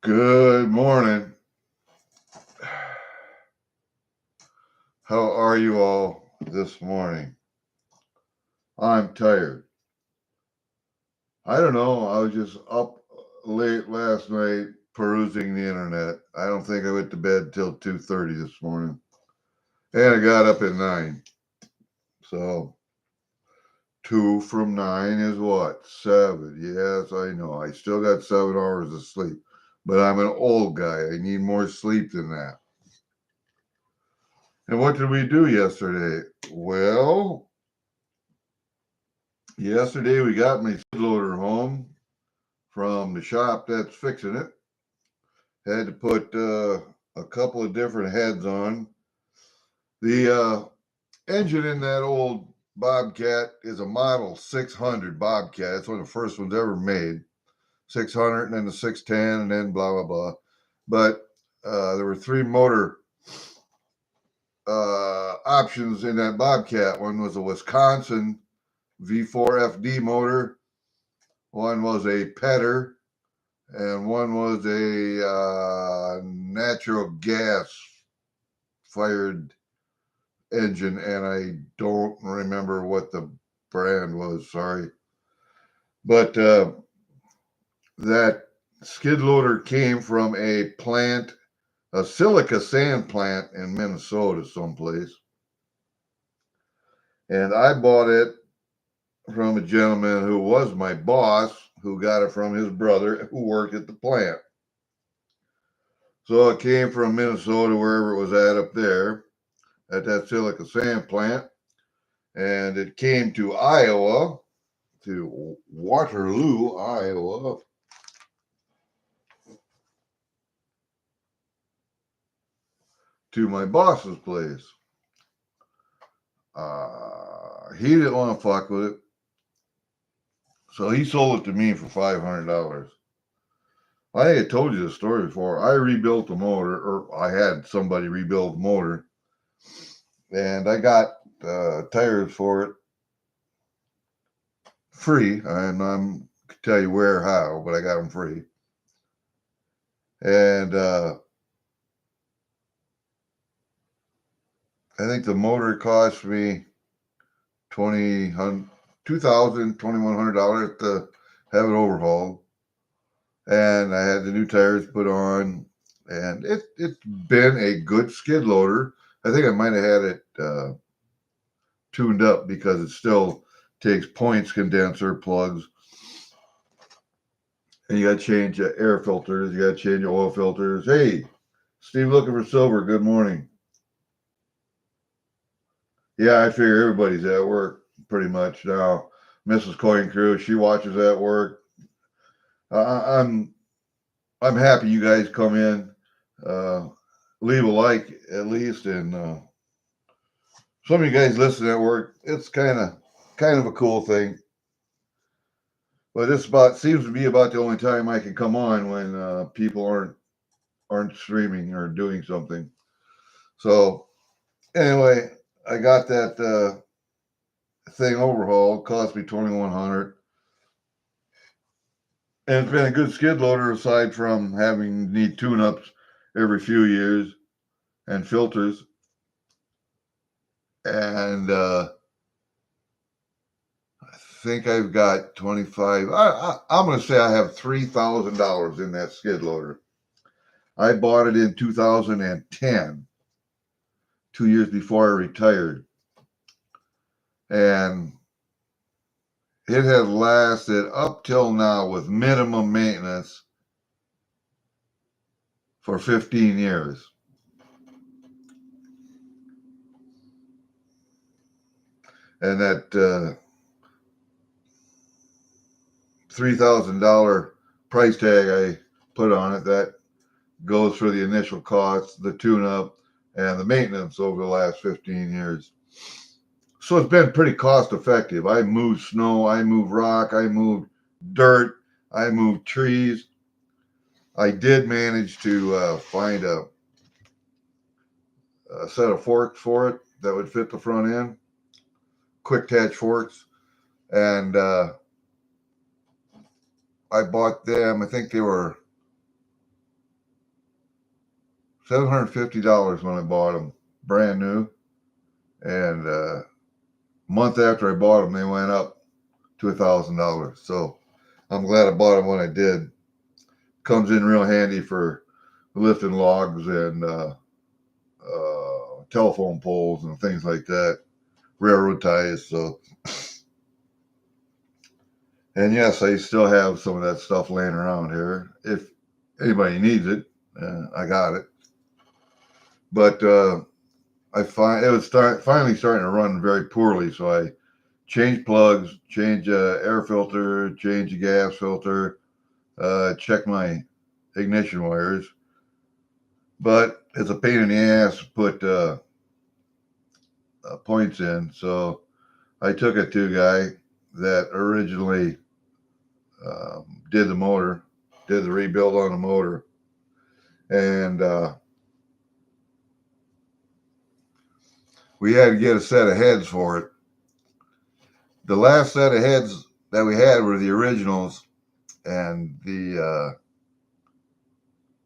Good morning. How are you all this morning? I'm tired. I don't know. I was just up late last night perusing the internet. I don't think I went to bed till 2:30 this morning. And I got up at 9. So 2 from 9 is what? 7. Yes, I know. I still got 7 hours of sleep. But I'm an old guy. I need more sleep than that. And what did we do yesterday? Well, yesterday we got my skid loader home from the shop that's fixing it. Had to put a couple of different heads on. The engine in that old Bobcat is a Model 600 Bobcat. It's one of the first ones ever made. 600 and then the 610 and then blah, blah, blah. But there were 3 motor options in that Bobcat. One was a Wisconsin V4FD motor. One was a Petter. And one was a natural gas fired engine, and I don't remember what the brand was. Sorry. But that skid loader came from a plant, a silica sand plant in Minnesota someplace. And I bought it from a gentleman who was my boss, who got it from his brother who worked at the plant. So it came from Minnesota, wherever it was at up there, at that silica sand plant. And it came to Iowa, to Waterloo, Iowa. To my boss's place. He didn't want to fuck with it. So he sold it to me for $500. I think I told you the story before. I rebuilt the motor, or I had somebody rebuild the motor. And I got tires for it free. And I'm can tell you where, how, but I got them free. And I think the motor cost me $2,100 to have it overhauled. And I had the new tires put on. And it's been a good skid loader. I think I might have had it tuned up because it still takes points condenser plugs. And you got to change air filters. You got to change oil filters. Hey, Steve looking for silver. Good morning. Yeah, I figure everybody's at work pretty much now. Mrs. Coin Crew, she watches at work. I'm happy you guys come in. Leave a like at least, and some of you guys listen at work. It's kind of a cool thing. But this seems to be about the only time I can come on when people aren't streaming or doing something. So anyway, I got that thing overhauled. Cost me $2,100. And it's been a good skid loader aside from having need tune-ups every few years and filters. And I think I've got 25. I'm going to say I have $3,000 in that skid loader. I bought it in 2010, 2 years before I retired. And it has lasted up till now with minimum maintenance for 15 years. And that $3,000 price tag I put on it, that goes for the initial cost, the tune-up, and the maintenance over the last 15 years. So it's been pretty cost effective. I moved snow, I moved rock, I moved dirt, I moved trees. I did manage to find a set of forks for it that would fit the front end, quick attach forks. And I bought them, I think they were $750 when I bought them, brand new. And a month after I bought them, they went up to $1,000. So I'm glad I bought them when I did. Comes in real handy for lifting logs and telephone poles and things like that, railroad ties. So, and yes, I still have some of that stuff laying around here. If anybody needs it, I got it. But I find it was finally starting to run very poorly, so I changed plugs, changed air filter, changed the gas filter, check my ignition wires. But it's a pain in the ass to put points in, so I took it to a guy that originally did the motor, did the rebuild on the motor, and we had to get a set of heads for it. The last set of heads that we had were the originals, and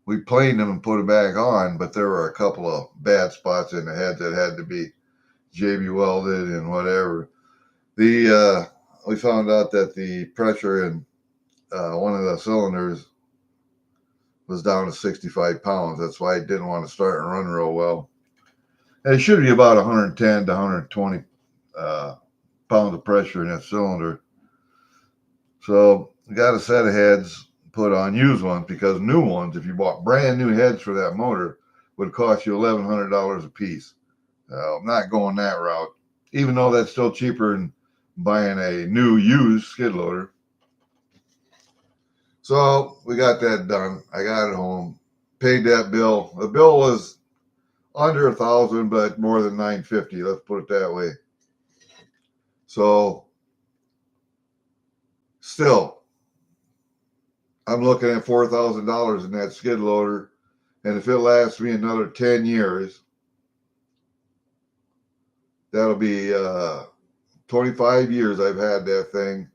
we planed them and put them back on, but there were a couple of bad spots in the head that had to be JB welded and whatever. We found out that the pressure in one of the cylinders was down to 65 pounds. That's why I didn't want to start and run real well. And it should be about 110 to 120 pounds of pressure in that cylinder. So I got a set of heads put on, used ones, because new ones, if you bought brand new heads for that motor, would cost you $1,100 a piece. I'm not going that route, even though that's still cheaper than buying a new used skid loader. So we got that done. I got it home, paid that bill. The bill was under $1,000, but more than $950. Let's put it that way. So still, I'm looking at $4,000 in that skid loader, and if it lasts me another 10 years, that'll be 25 years I've had that thing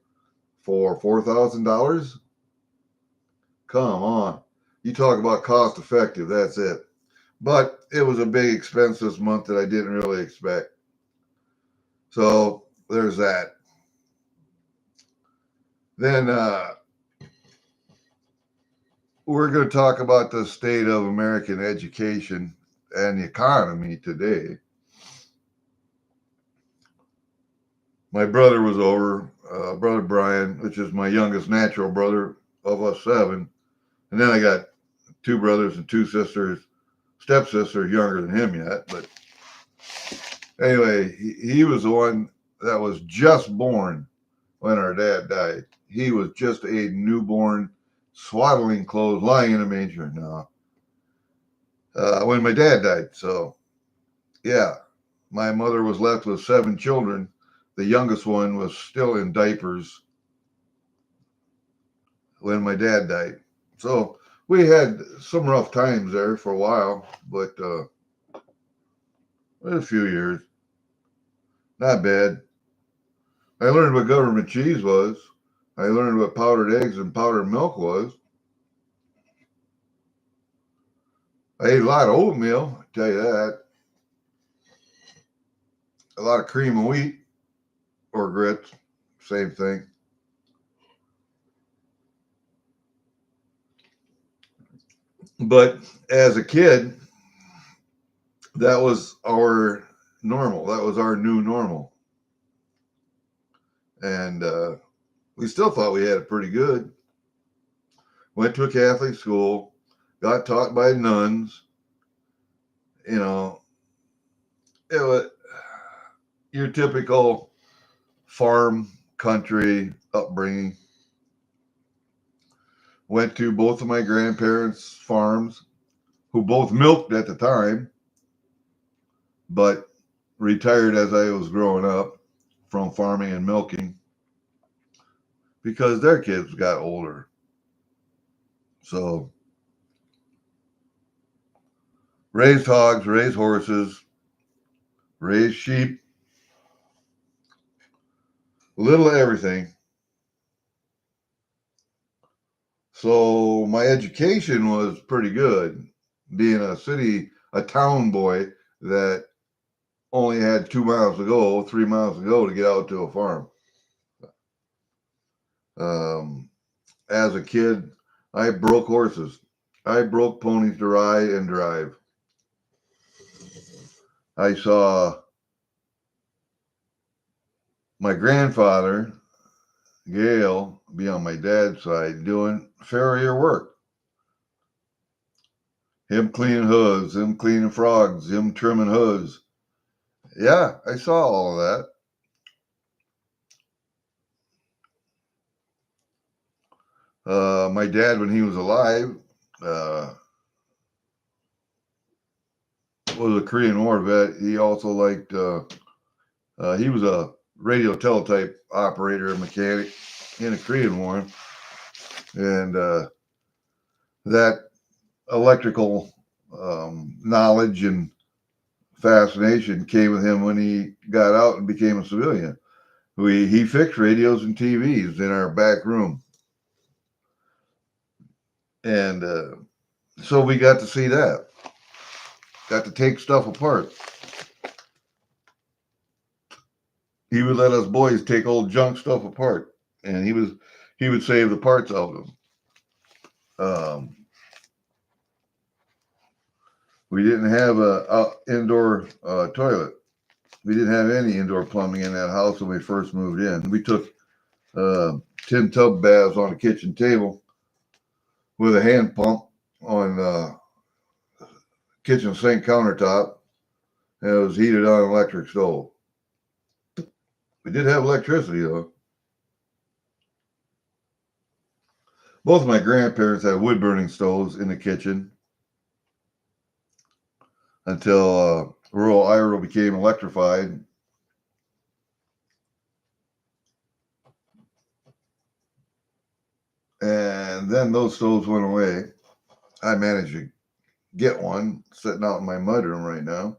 for $4,000. Come on. You talk about cost effective, that's it. But it was a big expense this month that I didn't really expect. So there's that. Then we're going to talk about the state of American education and the economy today. My brother was over, brother Brian, which is my youngest natural brother of us 7. And then I got 2 brothers and 2 sisters, stepsisters younger than him yet. But anyway, he was the one that was just born when our dad died. He was just a newborn, swaddling clothes, lying in a manger now. When my dad died. So, yeah, my mother was left with 7 children. The youngest one was still in diapers when my dad died. So we had some rough times there for a while, but a few years. Not bad. I learned what government cheese was. I learned what powdered eggs and powdered milk was. I ate a lot of oatmeal, I tell you that. A lot of cream of wheat or grits, same thing. But as a kid, that was our normal. That was our new normal. And we still thought we had it pretty good. Went to a Catholic school, got taught by nuns. You know, it was your typical farm country upbringing. Went to both of my grandparents' farms, who both milked at the time, but retired as I was growing up from farming and milking because their kids got older. So raised hogs, raised horses, raised sheep, little of everything. So my education was pretty good. being a town boy that only had 2 miles to go, 3 miles to go to get out to a farm. As a kid, I broke horses. I broke ponies to ride and drive. I saw my grandfather, Gale, be on my dad's side doing farrier work. Him cleaning hooves, him cleaning frogs, him trimming hooves. Yeah, I saw all of that. My dad, when he was alive, was a Korean War vet. He also liked, he was a radio teletype operator and mechanic in the Korean War. And that electrical knowledge and fascination came with him when he got out and became a civilian. He fixed radios and TVs in our back room. And so we got to see that. Got to take stuff apart. He would let us boys take old junk stuff apart, and he would save the parts out of them. We didn't have a indoor toilet. We didn't have any indoor plumbing in that house when we first moved in. We took tin tub baths on the kitchen table with a hand pump on kitchen sink countertop, and it was heated on an electric stove. We did have electricity, though. Both of my grandparents had wood-burning stoves in the kitchen until rural Iowa became electrified. And then those stoves went away. I managed to get one sitting out in my mudroom right now.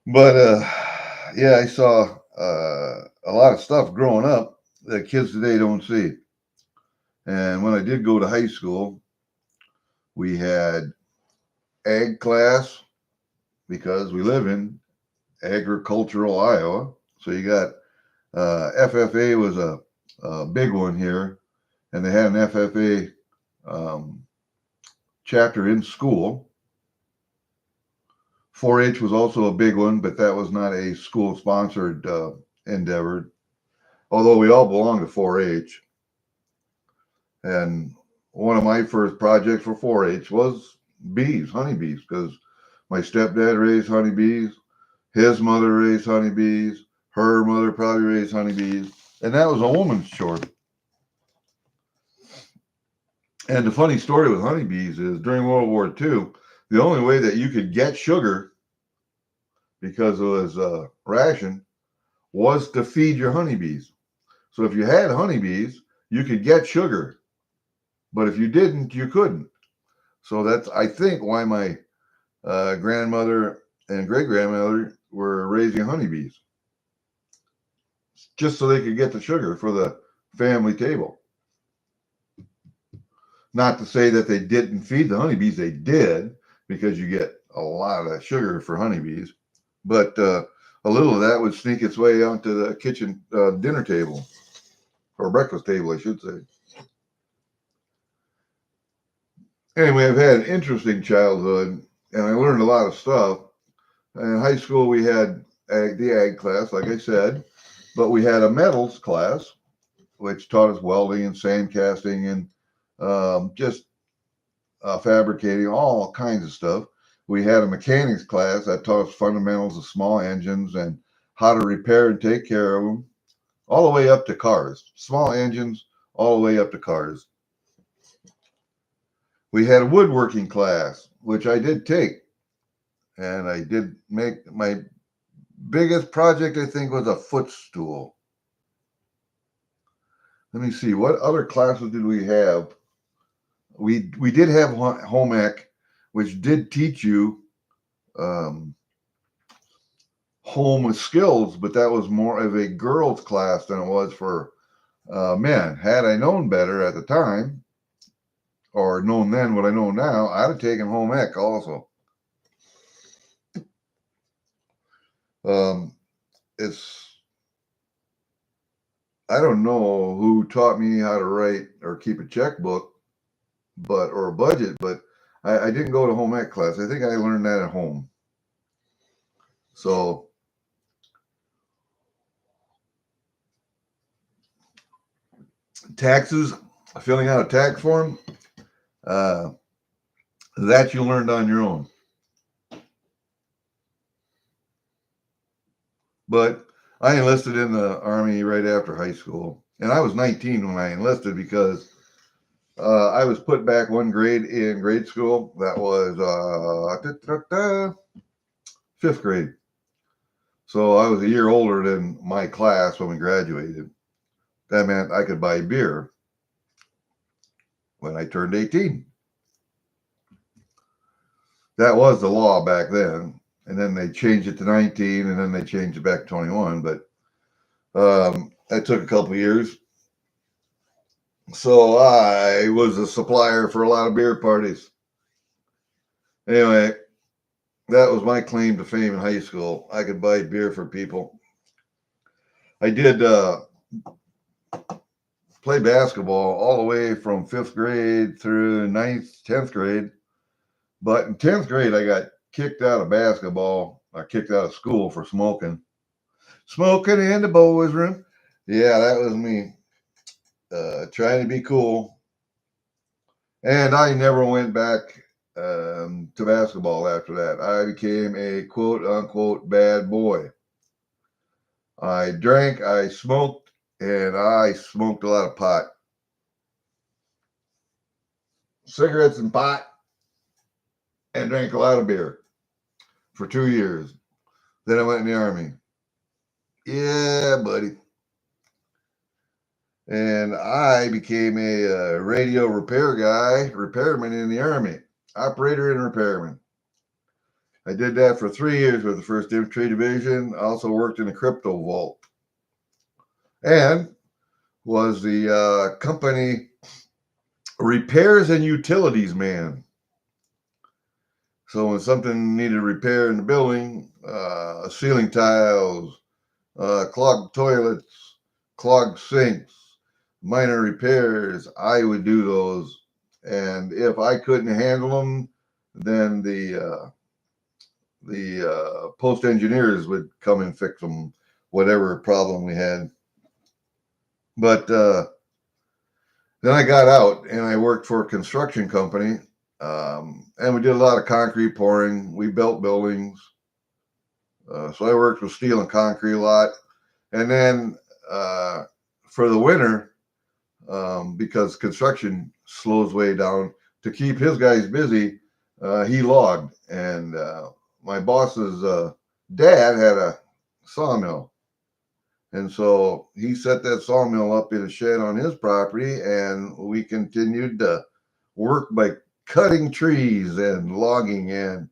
But yeah, I saw a lot of stuff growing up that kids today don't see. And when I did go to high school, we had ag class because we live in agricultural Iowa. So you got FFA was a big one here, and they had an FFA chapter in school. 4-H was also a big one, but that was not a school-sponsored endeavor, although we all belong to 4-H. And one of my first projects for 4-H was bees, honeybees, because my stepdad raised honeybees, his mother raised honeybees, her mother probably raised honeybees, and that was a woman's chore. And the funny story with honeybees is during World War II, the only way that you could get sugar, because it was ration, was to feed your honeybees. So if you had honeybees, you could get sugar. But if you didn't, you couldn't. So that's, I think, why my grandmother and great-grandmother were raising honeybees. Just so they could get the sugar for the family table. Not to say that they didn't feed the honeybees. They did, because you get a lot of sugar for honeybees. But a little of that would sneak its way onto the kitchen dinner table, or breakfast table, I should say. Anyway, I've had an interesting childhood, and I learned a lot of stuff. In high school, we had the ag class, like I said, but we had a metals class, which taught us welding and sand casting and just fabricating, all kinds of stuff. We had a mechanics class that taught us fundamentals of small engines and how to repair and take care of them, all the way up to cars, small engines, all the way up to cars. We had a woodworking class, which I did take, and I did make my biggest project, I think, was a footstool. Let me see, what other classes did we have? We did have home ec, which did teach you home skills, but that was more of a girls' class than it was for men. Had I known better at the time, or known then what I know now, I'd have taken home ec also. It's, I don't know who taught me how to write or keep a checkbook, or a budget, but I didn't go to home ec class. I think I learned that at home. So taxes, filling out a tax form, that you learned on your own. But I enlisted in the Army right after high school, and I was 19 when I enlisted because I was put back one grade in grade school. That was 5th grade. So I was a year older than my class when we graduated. That meant I could buy beer when I turned 18. That was the law back then. And then they changed it to 19, and then they changed it back to 21. But that took a couple years. So I was a supplier for a lot of beer parties. Anyway, that was my claim to fame in high school. I could buy beer for people. I did play basketball all the way from 5th grade through 9th, 10th grade. But in 10th grade, I got kicked out of basketball. I kicked out of school for smoking. Smoking in the boys' room. Yeah, that was me. Trying to be cool. And I never went back to basketball after that. I became a quote unquote bad boy. I drank, I smoked, and I smoked a lot of pot. Cigarettes and pot, and drank a lot of beer for 2 years. Then I went in the Army. Yeah, buddy. And I became a radio repairman in the Army, operator and repairman. I did that for 3 years with the 1st Infantry Division. I also worked in the crypto vault and was the company repairs and utilities man. So when something needed repair in the building, ceiling tiles, clogged toilets, clogged sinks, minor repairs, I would do those. And if I couldn't handle them, then the post engineers would come and fix them, whatever problem we had. But then I got out and I worked for a construction company, and we did a lot of concrete pouring. We built buildings. So I worked with steel and concrete a lot. And then for the winter, because construction slows way down, to keep his guys busy, he logged. And my boss's dad had a sawmill. And so he set that sawmill up in a shed on his property, and we continued to work by cutting trees and logging and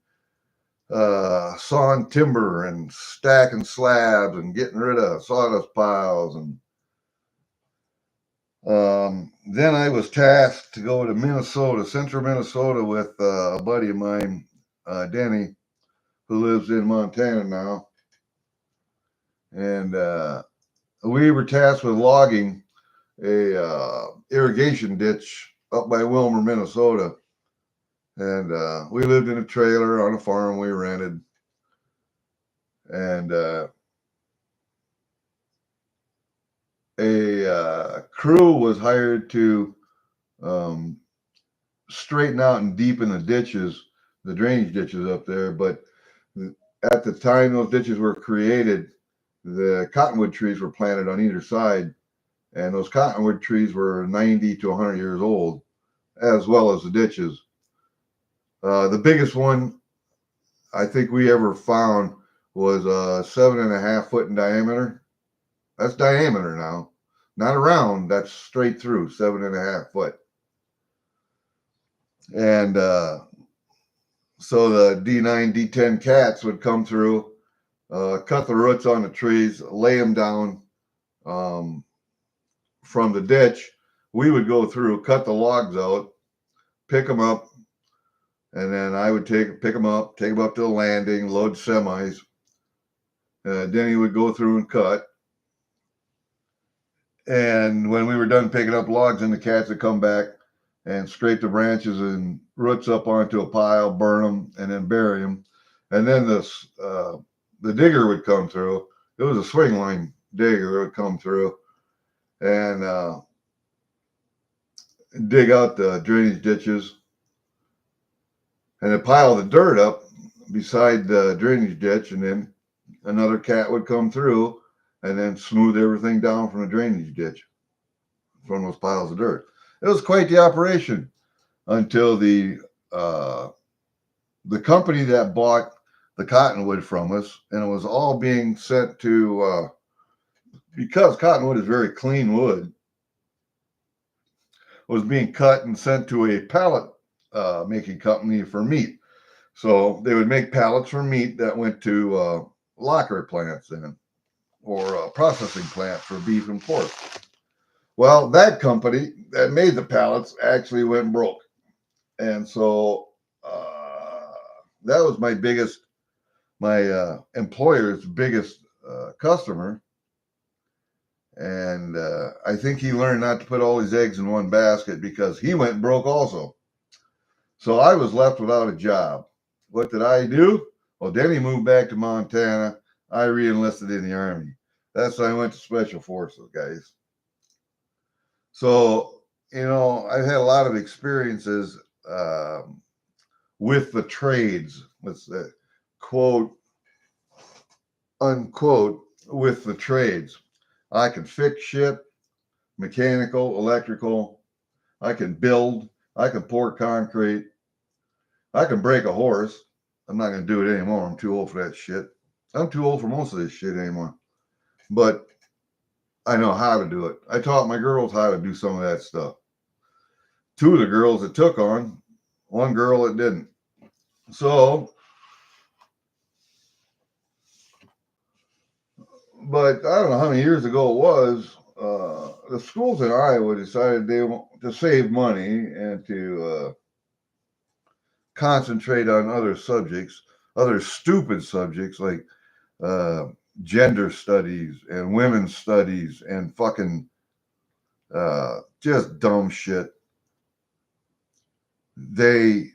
sawing timber and stacking slabs and getting rid of sawdust piles. And then I was tasked to go to Minnesota, central Minnesota, with a buddy of mine, Denny, who lives in Montana now. And we were tasked with logging a irrigation ditch up by Wilmer, Minnesota. And we lived in a trailer on a farm we rented. And a crew was hired to straighten out and deepen the ditches, the drainage ditches up there. But at the time those ditches were created, the cottonwood trees were planted on either side, and those cottonwood trees were 90 to 100 years old, as well as the ditches. The biggest one I think we ever found was 7.5 foot in diameter. That's diameter now, not around. That's straight through, 7.5 foot. And so the D9, D10 cats would come through, cut the roots on the trees, lay them down from the ditch. We would go through, cut the logs out, pick them up, and then I would pick them up, take them up to the landing, load semis. Then he would go through and cut. And when we were done picking up logs, and the cats would come back and scrape the branches and roots up onto a pile, burn them, and then bury them. And then the digger would come through. It was a swing line digger that would come through and dig out the drainage ditches and then pile the dirt up beside the drainage ditch. And then another cat would come through and then smooth everything down from the drainage ditch from those piles of dirt. It was quite the operation until the company that bought the cottonwood from us, and it was all being sent to, because cottonwood is very clean wood, was being cut and sent to a pallet making company for meat. So they would make pallets for meat that went to locker plants then, or processing plant for beef and pork. Well, that company that made the pallets actually went broke. And so that was my employer's biggest customer. And I think he learned not to put all his eggs in one basket because he went broke also. So I was left without a job. What did I do? Well, then he moved back to Montana. I re-enlisted in the Army. That's when I went to Special Forces, guys. So, I've had a lot of experiences with the trades. Let's say, quote, unquote, with the trades. I can fix shit, mechanical, electrical. I can build. I can pour concrete. I can break a horse. I'm not going to do it anymore. I'm too old for that shit. I'm too old for most of this shit anymore. But I know how to do it. I taught my girls how to do some of that stuff. 2 of the girls that took on, 1 girl that didn't. So, but I don't know how many years ago it was, the schools in Iowa decided they want to save money and to concentrate on other subjects, other stupid subjects like gender studies and women's studies and fucking just dumb shit. They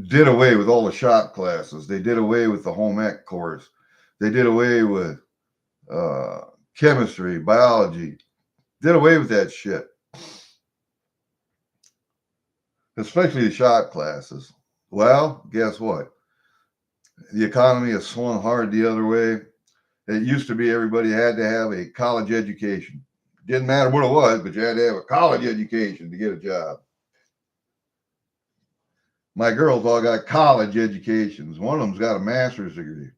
did away with all the shop classes. They did away with the home ec course. They did away with chemistry, biology. Did away with that shit. Especially the shop classes. Well, guess what? The economy has swung hard the other way. It used to be everybody had to have a college education. Didn't matter what it was, but you had to have a college education to get a job. My girls all got college educations. One of them's got a master's degree.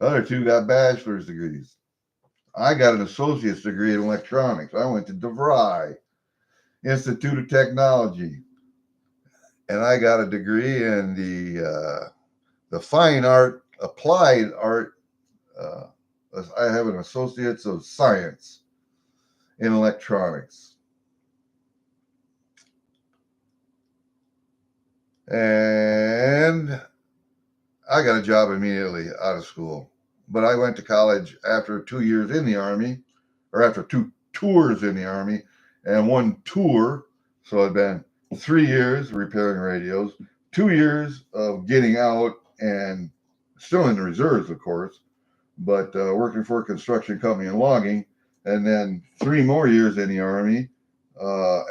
The other 2 got bachelor's degrees. I got an associate's degree in electronics. I went to DeVry Institute of Technology. And I got a degree in the fine art, applied art. I have an associate's of science in electronics. And I got a job immediately out of school. But I went to college after 2 years in the Army, or after 2 tours in the Army, and 1 tour. So I've been 3 years repairing radios, 2 years of getting out and still in the reserves, of course, but working for a construction company and logging, and then 3 more years in the Army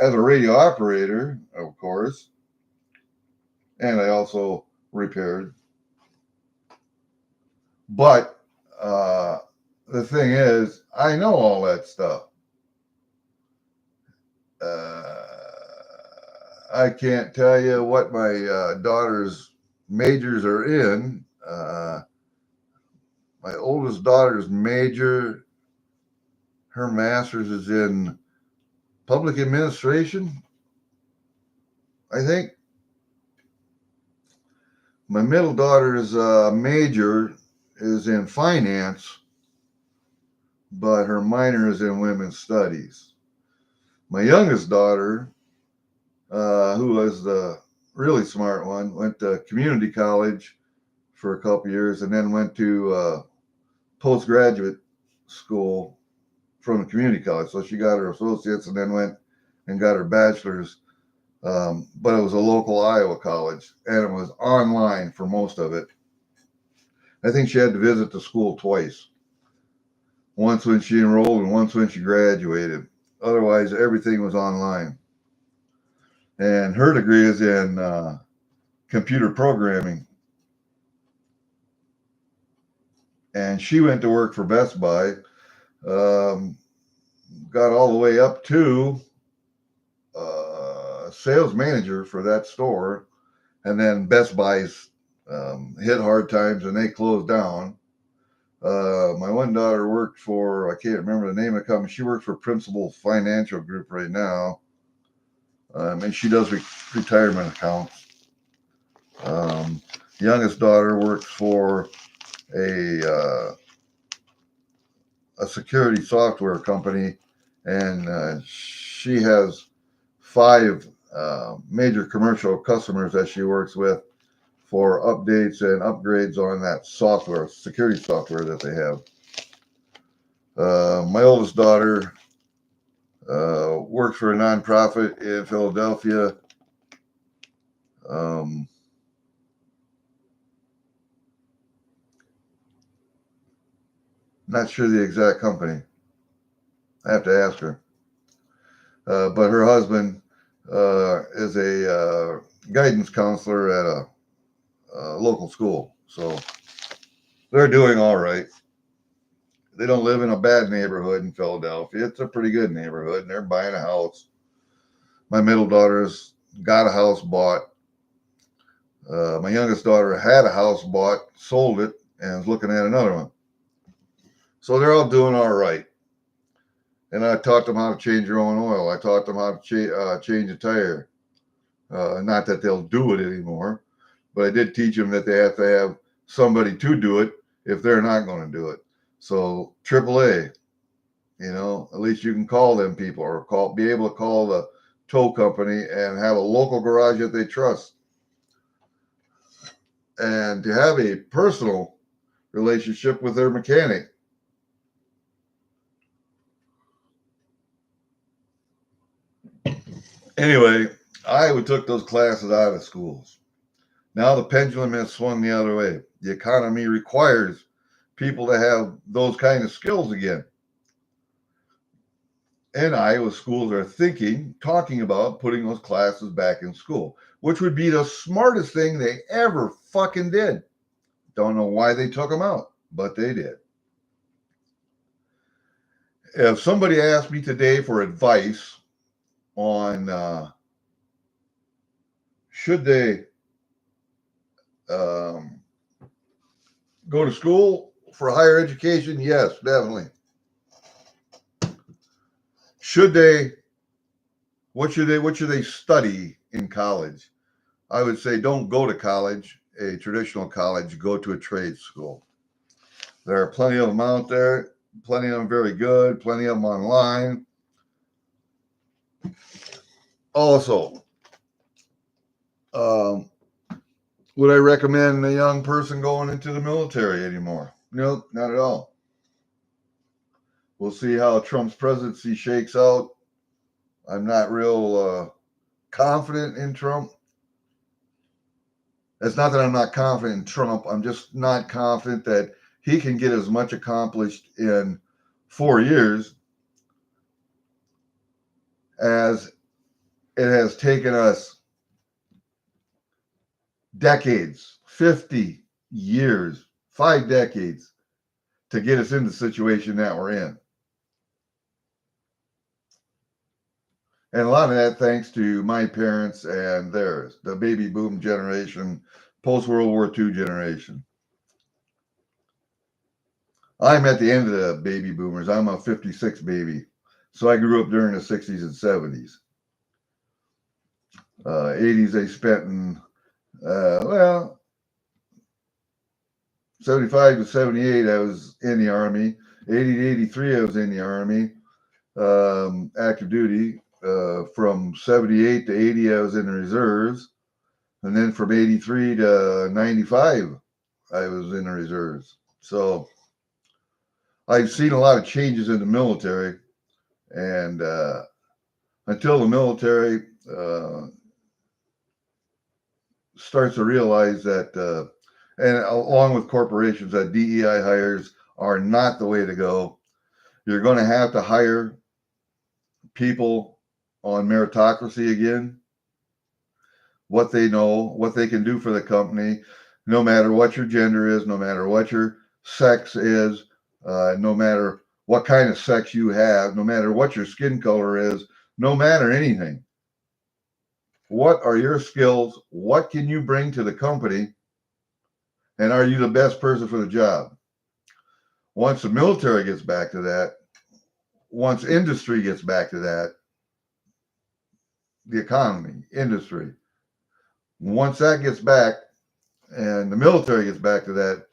as a radio operator, of course, and I also repaired. But the thing is, I know all that stuff. I can't tell you what my daughter's majors are in. My oldest daughter's major, her master's is in public administration, I think. My middle daughter's major is in finance, but her minor is in women's studies. My youngest daughter who was the really smart one, went to community college for a couple years and then went to postgraduate school from the community college. So she got her associates and then went and got her bachelor's. But it was a local Iowa college and it was online for most of it. I think she had to visit the school twice. Once when she enrolled and once when she graduated. Otherwise, everything was online. And her degree is in computer programming. And she went to work for Best Buy, got all the way up to sales manager for that store. And then Best Buy's hit hard times and they closed down. My one daughter worked for, I can't remember the name of the company. She works for Principal Financial Group right now. And she does retirement accounts. Youngest daughter works for a security software company, and she has 5 major commercial customers that she works with for updates and upgrades on that software, security software that they have. My oldest daughter works for a nonprofit in Philadelphia. Not sure the exact company. I have to ask her. But her husband is a guidance counselor at a local school. So they're doing all right. They don't live in a bad neighborhood in Philadelphia. It's a pretty good neighborhood, and they're buying a house. My middle daughter's got a house bought. My youngest daughter had a house bought, sold it, and is looking at another one. So they're all doing all right. And I taught them how to change their own oil. I taught them how to change a tire. Not that they'll do it anymore, but I did teach them that they have to have somebody to do it if they're not going to do it. So AAA, at least you can call them people or be able to call the tow company and have a local garage that they trust. And to have a personal relationship with their mechanic. Anyway, I took those classes out of schools. Now the pendulum has swung the other way. The economy requires people to have those kind of skills again. And Iowa schools are talking about putting those classes back in school, which would be the smartest thing they ever fucking did. Don't know why they took them out, but they did. If somebody asked me today for advice on should they go to school for higher education, yes, definitely. What should they study in college? I would say don't go to college, a traditional college, go to a trade school. There are plenty of them out there, plenty of them very good, plenty of them online. Also, would I recommend a young person going into the military anymore? Nope, not at all. We'll see how Trump's presidency shakes out. I'm not real confident in Trump. It's not that I'm not confident in Trump. I'm just not confident that he can get as much accomplished in 4 years as it has taken us decades, 50 years, 5 decades to get us in the situation that we're in. And a lot of that thanks to my parents and theirs, the baby boom generation, post-World War II generation. I'm at the end of the baby boomers. I'm a 56 baby. So I grew up during the 60s and 70s. 80s they spent in, 75 to 78 I was in the Army. 80 to 83 I was in the Army, active duty. From 78 to 80, I was in the reserves. And then from 83 to 95, I was in the reserves. So I've seen a lot of changes in the military. And until the military starts to realize that, and along with corporations, that DEI hires are not the way to go. You're going to have to hire people on meritocracy again, what they know, what they can do for the company, no matter what your gender is, no matter what your sex is, no matter what kind of sex you have, no matter what your skin color is, no matter anything. What are your skills? What can you bring to the company? And are you the best person for the job? Once the military gets back to that, once industry gets back to that, the economy, industry, once that gets back and the military gets back to that,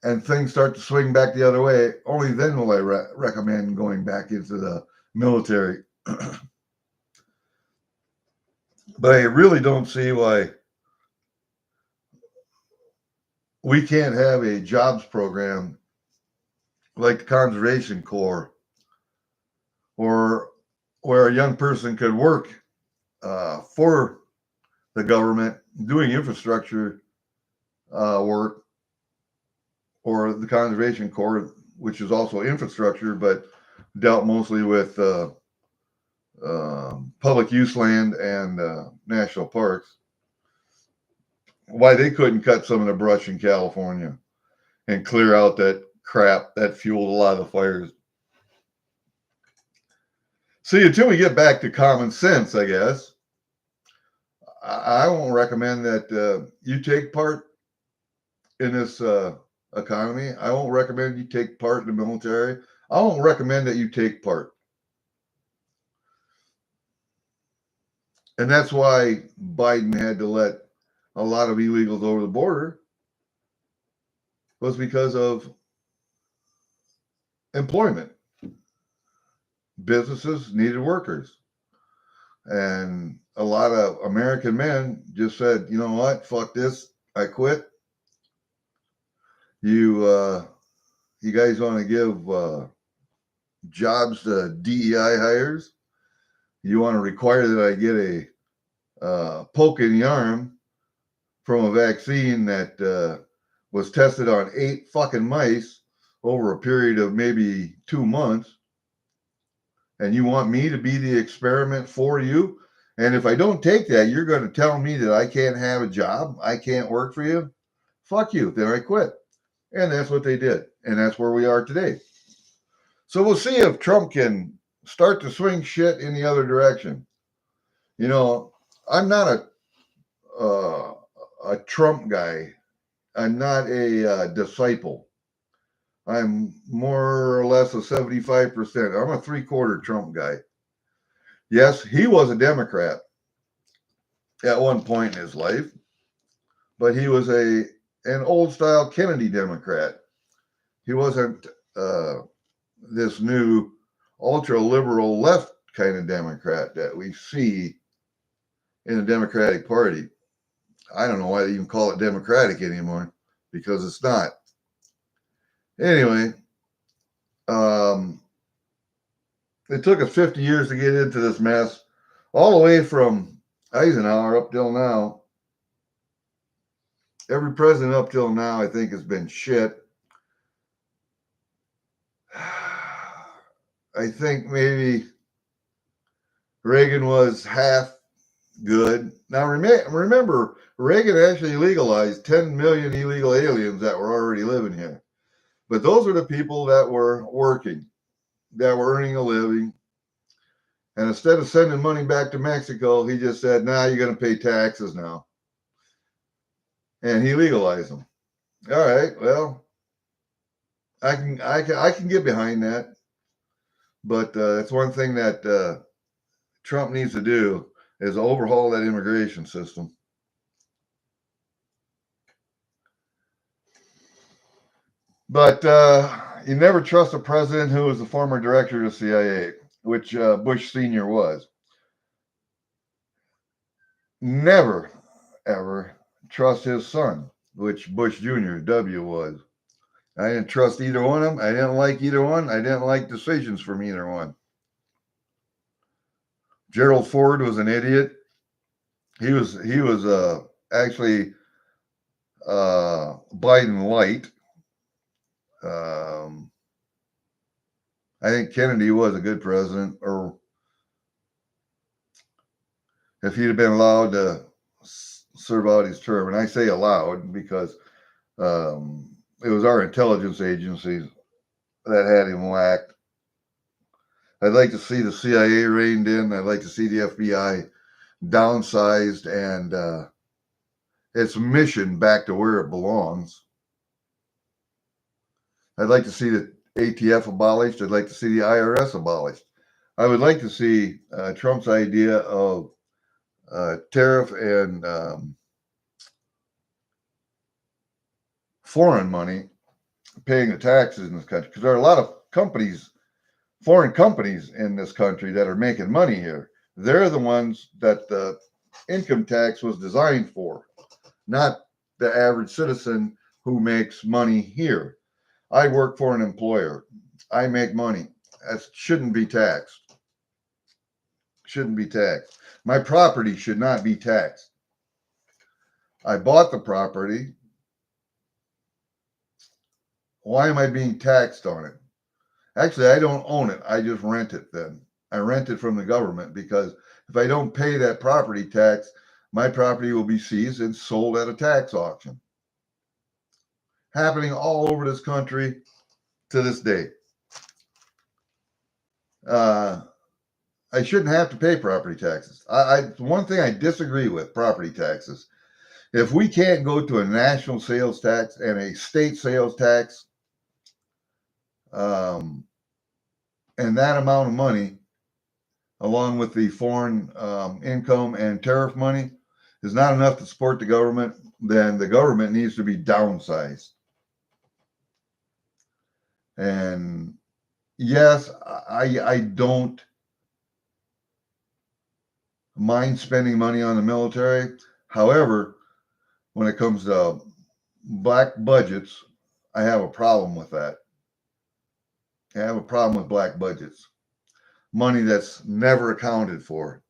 and things start to swing back the other way, only then will I recommend going back into the military. But I really don't see why we can't have a jobs program like the Conservation Corps, or where a young person could work for the government doing infrastructure work, or the Conservation Corps, which is also infrastructure, but dealt mostly with public use land and national parks. Why they couldn't cut some of the brush in California and clear out that crap that fueled a lot of the fires. See, until we get back to common sense, I guess, I won't recommend that you take part in this economy. I won't recommend you take part in the military. I won't recommend that you take part. And that's why Biden had to let a lot of illegals over the border, was because of employment. Businesses needed workers. And a lot of American men just said, you know what, fuck this, I quit. You guys want to give jobs to DEI hires? You want to require that I get a poke in the arm from a vaccine that was tested on 8 fucking mice over a period of maybe 2 months? And you want me to be the experiment for you? And if I don't take that, you're going to tell me that I can't have a job? I can't work for you? Fuck you. Then I quit. And that's what they did. And that's where we are today. So we'll see if Trump can start to swing shit in the other direction. You know, I'm not a Trump guy. I'm not a disciple. I'm more or less a 75%. I'm a 3/4 Trump guy. Yes, he was a Democrat at one point in his life, but he was an old style Kennedy Democrat. He wasn't this new ultra liberal left kind of Democrat that we see in the Democratic Party. I don't know why they even call it Democratic anymore, because it's not. Anyway, it took us 50 years to get into this mess, all the way from Eisenhower up till now. Every president up till now, I think, has been shit. I think maybe Reagan was half good. Now, remember, Reagan actually legalized 10 million illegal aliens that were already living here. But those are the people that were working, that were earning a living. And instead of sending money back to Mexico, he just said, nah, you're going to pay taxes now. And he legalized them. All right, well, I can get behind that. But it's one thing that Trump needs to do, is overhaul that immigration system. But you never trust a president who is the former director of the CIA. which Bush Sr. was. Never, ever trust his son, which Bush Jr., W, was. I didn't trust either one of them. I didn't like either one. I didn't like decisions from either one. Gerald Ford was an idiot. He was actually Biden light. I think Kennedy was a good president, or if he'd have been allowed to serve out his term, and I say allowed because it was our intelligence agencies that had him whacked. I'd like to see the CIA reined in. I'd like to see the FBI downsized and its mission back to where it belongs. I'd like to see the ATF abolished. I'd like to see the IRS abolished. I would like to see Trump's idea of tariff and foreign money paying the taxes in this country, because there are a lot of companies, foreign companies in this country that are making money here. They're the ones that the income tax was designed for, not the average citizen who makes money here. I work for an employer. I make money. That shouldn't be taxed. Shouldn't be taxed. My property should not be taxed. I bought the property. Why am I being taxed on it? Actually, I don't own it. I just rent it then. I rent it from the government because if I don't pay that property tax, my property will be seized and sold at a tax auction. Happening all over this country to this day. I shouldn't have to pay property taxes. One thing I disagree with property taxes. If we can't go to a national sales tax and a state sales tax, and that amount of money, along with the foreign income and tariff money, is not enough to support the government, then the government needs to be downsized. And yes, I don't mind spending money on the military. However, when it comes to black budgets, I have a problem with that. I have a problem with black budgets. Money that's never accounted for.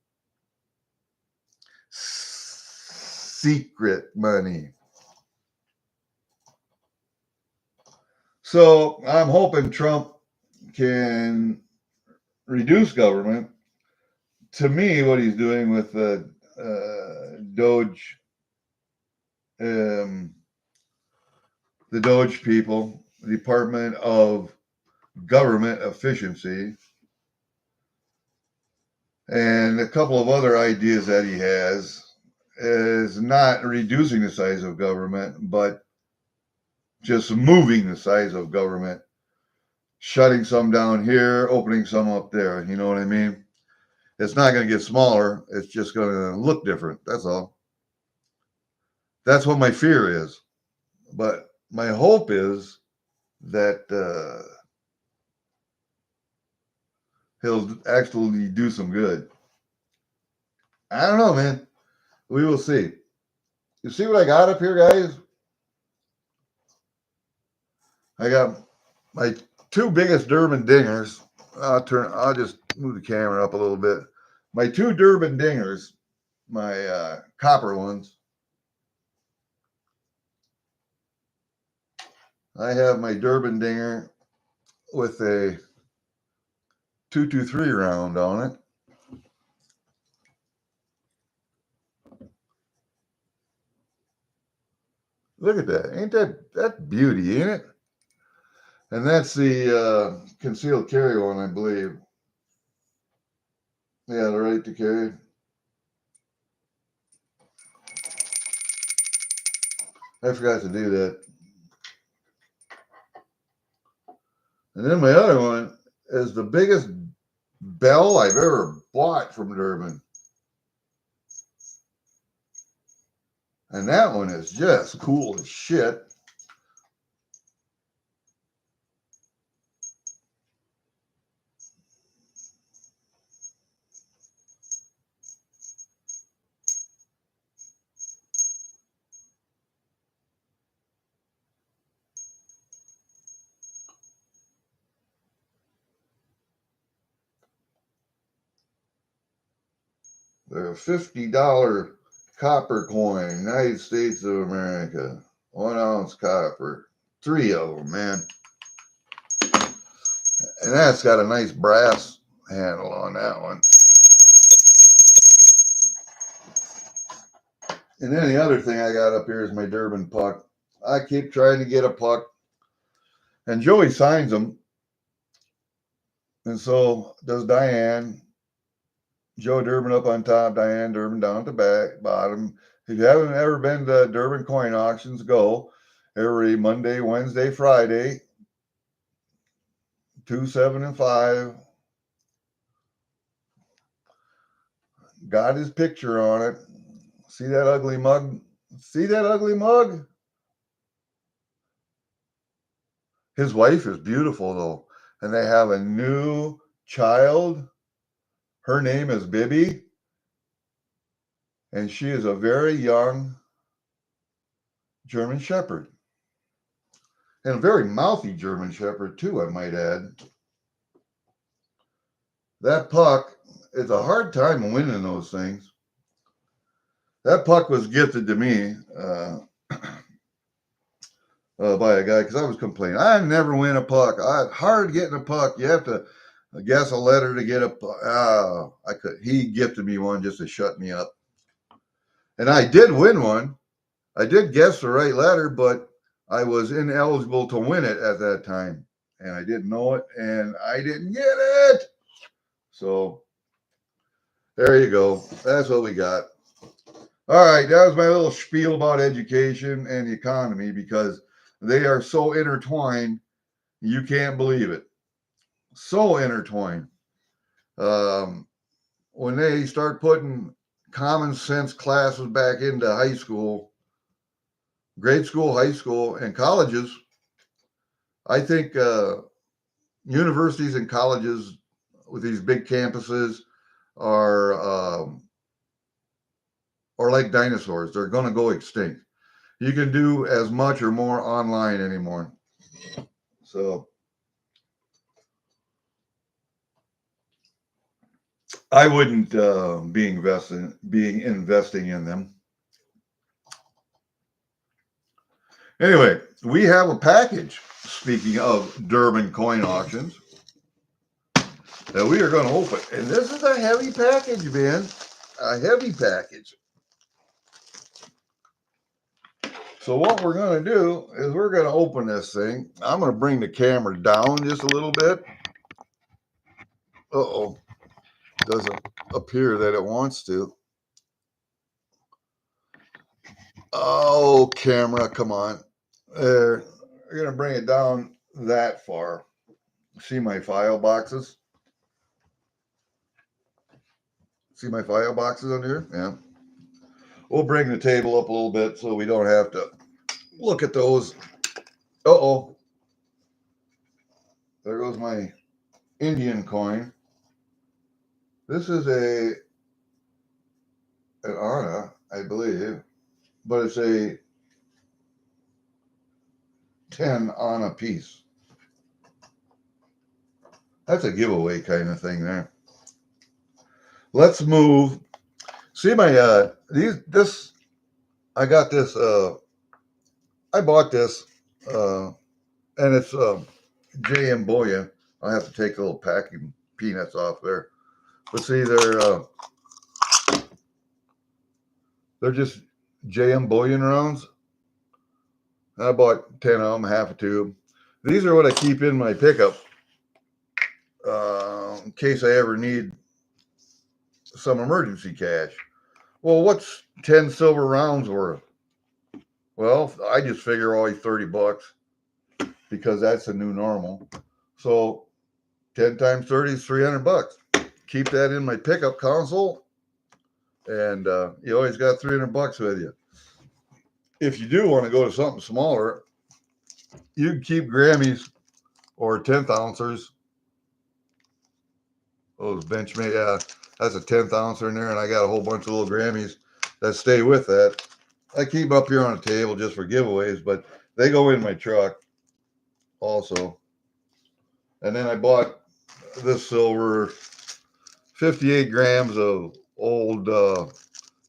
Secret money. So I'm hoping Trump can reduce government. To me, what he's doing with the Doge, the Doge people, Department of Government Efficiency, and a couple of other ideas that he has, is not reducing the size of government, but just moving the size of government, shutting some down here, opening some up there. You know what I mean? It's not going to get smaller. It's just going to look different. That's all. That's what my fear is. But my hope is that he'll actually do some good. I don't know, man. We will see. You see what I got up here, guys? I got my two biggest Durbin dingers. I'll just move the camera up a little bit. My two Durbin dingers, my copper ones. I have my Durbin dinger with a 223 round on it. Look at that. Ain't that beauty, ain't it? And that's the concealed carry one, I believe. Yeah, the right to carry. I forgot to do that. And then my other one is the biggest bell I've ever bought from Durbin. And that one is just cool as shit. The $50 copper coin, United States of America. 1 ounce copper. 3 of them, man. And that's got a nice brass handle on that one. And then the other thing I got up here is my Durbin puck. I keep trying to get a puck. And Joey signs them. And so does Diane. Joe Durbin up on top, Diane Durbin down at the back, bottom. If you haven't ever been to Durbin Coin Auctions, go every Monday, Wednesday, Friday, 2, 7, and 5. Got his picture on it. See that ugly mug? See that ugly mug? His wife is beautiful, though. And they have a new child. Her name is Bibi. And she is a very young German Shepherd. And a very mouthy German Shepherd, too, I might add. That puck, it's a hard time winning those things. That puck was gifted to me by a guy because I was complaining. I never win a puck. Hard getting a puck. You have to guess a letter to get a puck. He gifted me one just to shut me up. And I did win one. I did guess the right letter, but I was ineligible to win it at that time. And I didn't know it, and I didn't get it. So there you go. That's what we got. All right, that was my little spiel about education and the economy because they are so intertwined, you can't believe it. So intertwined. When they start putting common sense classes back into high school, grade school, high school, and colleges, I think universities and colleges with these big campuses are like dinosaurs. They're going to go extinct. You can do as much or more online anymore. So I wouldn't be investing in them. Anyway, we have a package, speaking of Durbin Coin Auctions, that we are going to open. And this is a heavy package, man. A heavy package. So what we're going to do is we're going to open this thing. I'm going to bring the camera down just a little bit. Uh-oh. Doesn't appear that it wants to. Oh, camera, come on. There. We're going to bring it down that far. See my file boxes? See my file boxes under here? Yeah. We'll bring the table up a little bit so we don't have to look at those. Uh-oh. There goes my Indian coin. This is an Anna, I believe, but it's a 10 Anna piece. That's a giveaway kind of thing there. Let's move. See my I got this I bought this and it's J.M. Boya. I have to take a little packing peanuts off there. But see, they're just J.M. Bullion rounds. I bought 10 of them, half a tube. These are what I keep in my pickup in case I ever need some emergency cash. Well, what's 10 silver rounds worth? Well, I just figure always $30 because that's the new normal. So 10 times 30 is $300. Keep that in my pickup console, and you always got $300 with you. If you do want to go to something smaller, you can keep Grammys or 10th ounces. Those Benchmade, yeah, that's a 10th ouncer in there, and I got a whole bunch of little Grammys that stay with that. I keep up here on a table just for giveaways, but they go in my truck also. And then I bought this silver, 58 grams of old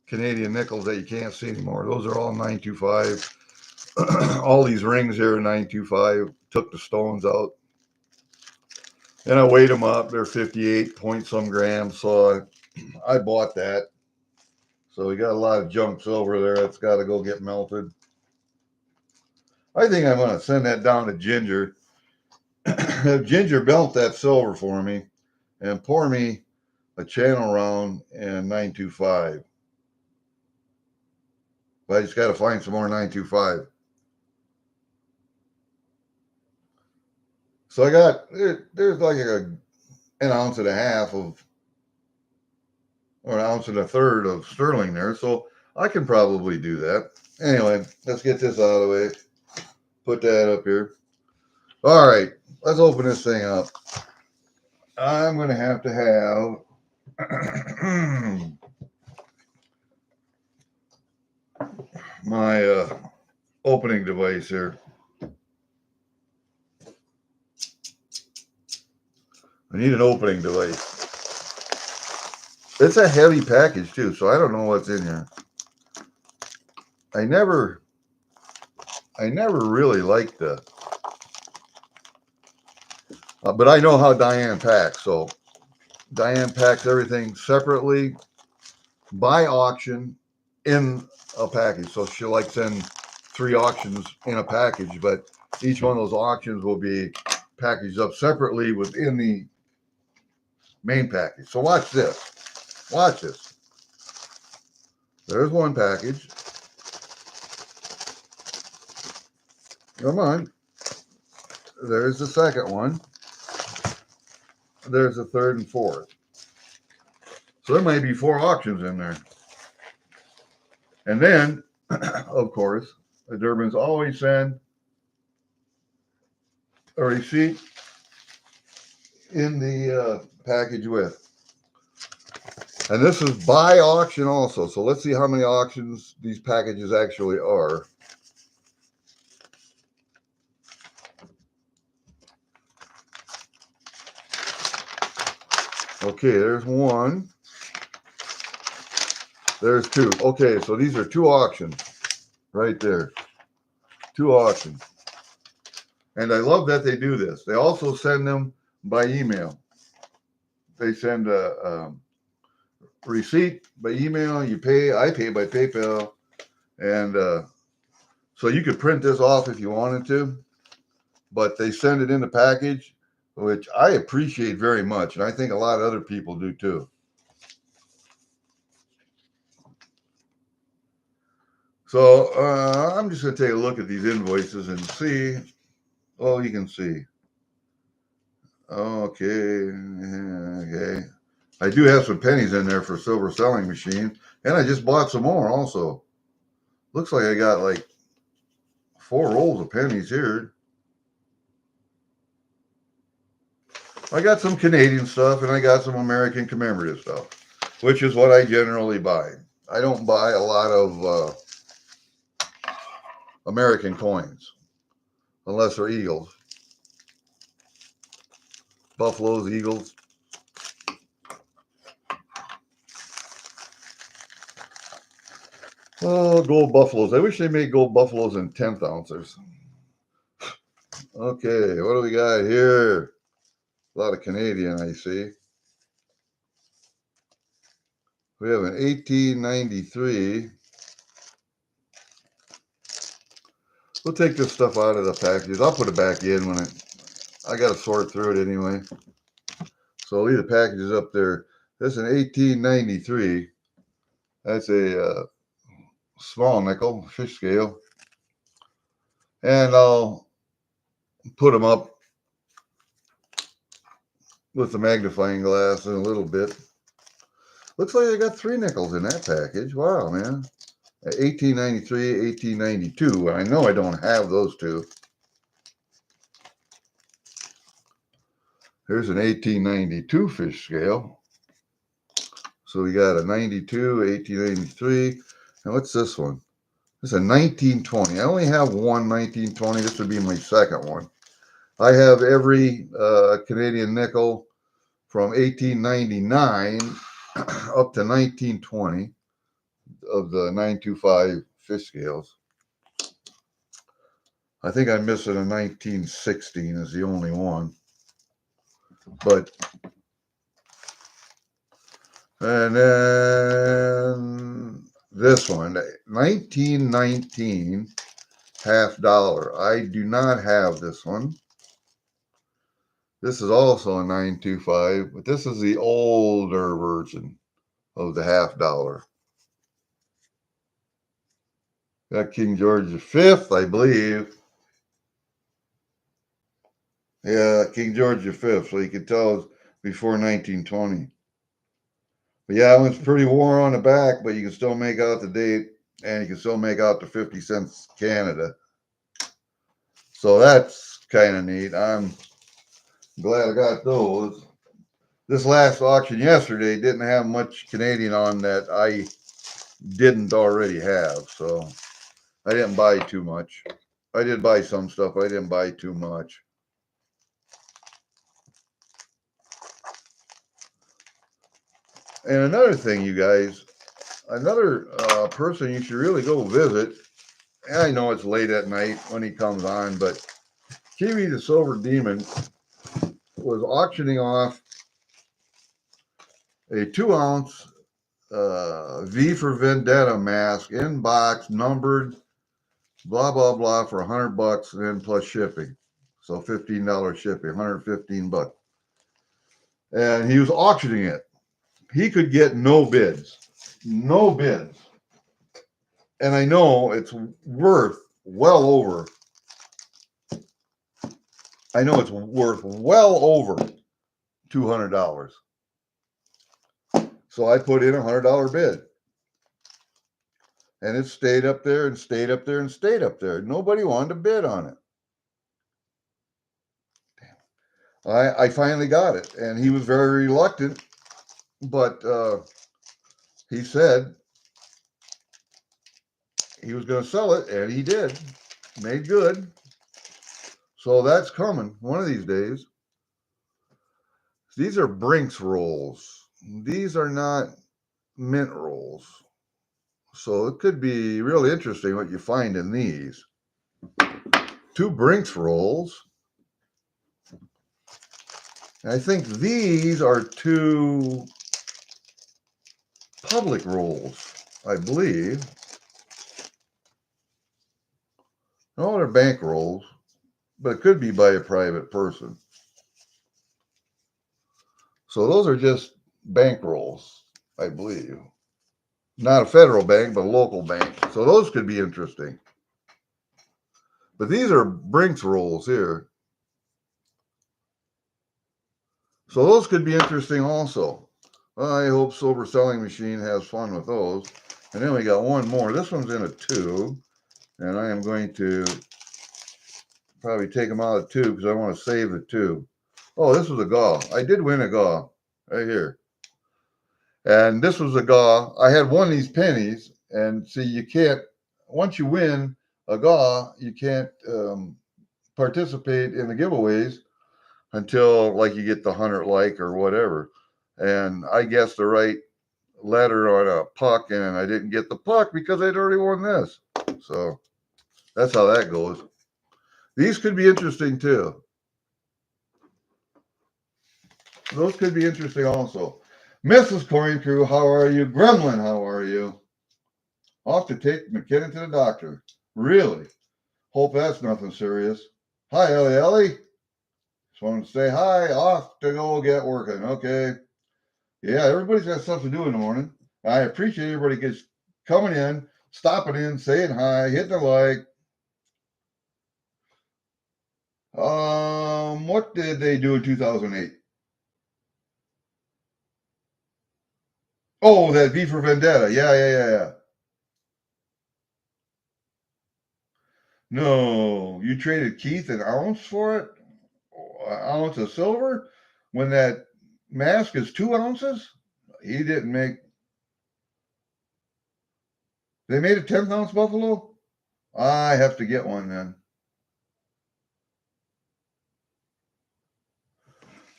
Canadian nickels that you can't see anymore. Those are all 925. All these rings here are 925. Took the stones out. And I weighed them up. They're 58 point some grams. So I bought that. So we got a lot of junk silver there that's got to go get melted. I think I'm going to send that down to Ginger. Have Ginger melt that silver for me and pour me a channel round and 925. But I just got to find some more 925. So I got, there's like an ounce and a half of, or an ounce and a third of sterling there. So I can probably do that. Anyway, let's get this out of the way. Put that up here. All right, let's open this thing up. I'm going to have my opening device here. I need an opening device. It's a heavy package too, so I don't know what's in here. I never really liked the, but I know how Diane packs. So Diane packs everything separately by auction in a package. So she'll like send 3 auctions in a package, but each one of those auctions will be packaged up separately within the main package. So watch this. Watch this. There's one package. Come on. There's the second one. There's the third and fourth. So there might be 4 auctions in there. And then, of course, the Durbins always send a receipt in the package with. And this is by auction also. So let's see how many auctions these packages actually are. Okay, there's 1. There's 2. Okay, so these are 2 auctions right there. 2 auctions. And I love that they do this. They also send them by email. They send a receipt by email. You pay. I pay by PayPal. And so you could print this off if you wanted to. But they send it in the package, which I appreciate very much. And I think a lot of other people do too. So I'm just going to take a look at these invoices and see. Oh, you can see. Okay. I do have some pennies in there for silver selling machine. And I just bought some more also. Looks like I got like 4 rolls of pennies here. I got some Canadian stuff and I got some American commemorative stuff, which is what I generally buy. I don't buy a lot of American coins unless they're eagles. Buffaloes, eagles. Oh, gold buffaloes. I wish they made gold buffaloes in 10th ounces. Okay, what do we got here? A lot of Canadian, I see. We have an 1893. We'll take this stuff out of the packages. I'll put it back in when I got to sort through it anyway. So I'll leave the packages up there. That's an 1893. That's a small nickel, fish scale. And I'll put them up with the magnifying glass in a little bit. Looks like I got 3 nickels in that package. Wow, man. 1893, 1892. I know I don't have those 2. Here's an 1892 fish scale. So we got a 92, 1893. And what's this one? This is a 1920. I only have one 1920. This would be my second one. I have every Canadian nickel from 1899 up to 1920 of the 925 fish scales. I think I'm missing a 1916 is the only one. But, and then this one, 1919 half dollar. I do not have this one. This is also a 925, but this is the older version of the half dollar. Got King George V, I believe. Yeah, King George V, so you can tell it's before 1920. But yeah, that one's pretty worn on the back, but you can still make out the date, and you can still make out the 50 cents Canada. So that's kind of neat. I'm glad I got those. This last auction yesterday didn't have much Canadian on that I didn't already have, so I didn't buy too much. I did buy some stuff, but I didn't buy too much. And another thing, you guys, another person you should really go visit. And I know it's late at night when he comes on, but Kiwi the Silver Demon was auctioning off a 2-ounce V for Vendetta mask in box, numbered, blah blah blah, for $100 and then plus shipping. So $15 shipping, $115. And he was auctioning it. He could get no bids. No bids. And I know it's worth well over. I know it's worth well over $200. So I put in a $100 bid. And it stayed up there and stayed up there and stayed up there. Nobody wanted to bid on it. I finally got it. And he was very reluctant. But he said he was going to sell it. And he did. Made good. So that's coming one of these days. These are Brinks rolls. These are not mint rolls. So it could be really interesting what you find in these. 2 Brinks rolls. And I think these are 2 public rolls, I believe. No, they're bank rolls, but it could be by a private person. So those are just bank rolls, I believe. Not a federal bank, but a local bank. So those could be interesting. But these are Brinks rolls here. So those could be interesting also. I hope Silver Selling Machine has fun with those. And then we got one more. This one's in a tube. And I am going to probably take them out of the tube because I want to save the tube. Oh, this was a gaw. I did win a gaw right here. And this was a gaw. I had one of these pennies. And see, you can't, once you win a gaw, you can't participate in the giveaways until like you get the 100 like or whatever. And I guessed the right letter on a puck, and I didn't get the puck because I'd already won this. So that's how that goes. These could be interesting too. Those could be interesting also. Mrs. Coin Crew, how are you? Gremlin, how are you? Off to take McKinnon to the doctor. Really? Hope that's nothing serious. Hi, Ellie Ellie. Just wanted to say hi. Off to go get working. Okay. Yeah, everybody's got stuff to do in the morning. I appreciate everybody gets coming in, stopping in, saying hi, hitting a like. What did they do in 2008? Oh, that V for Vendetta. Yeah. No, you traded Keith an ounce for it? An ounce of silver? When that mask is 2 ounces? He didn't make. They made a 10th ounce buffalo? I have to get one then.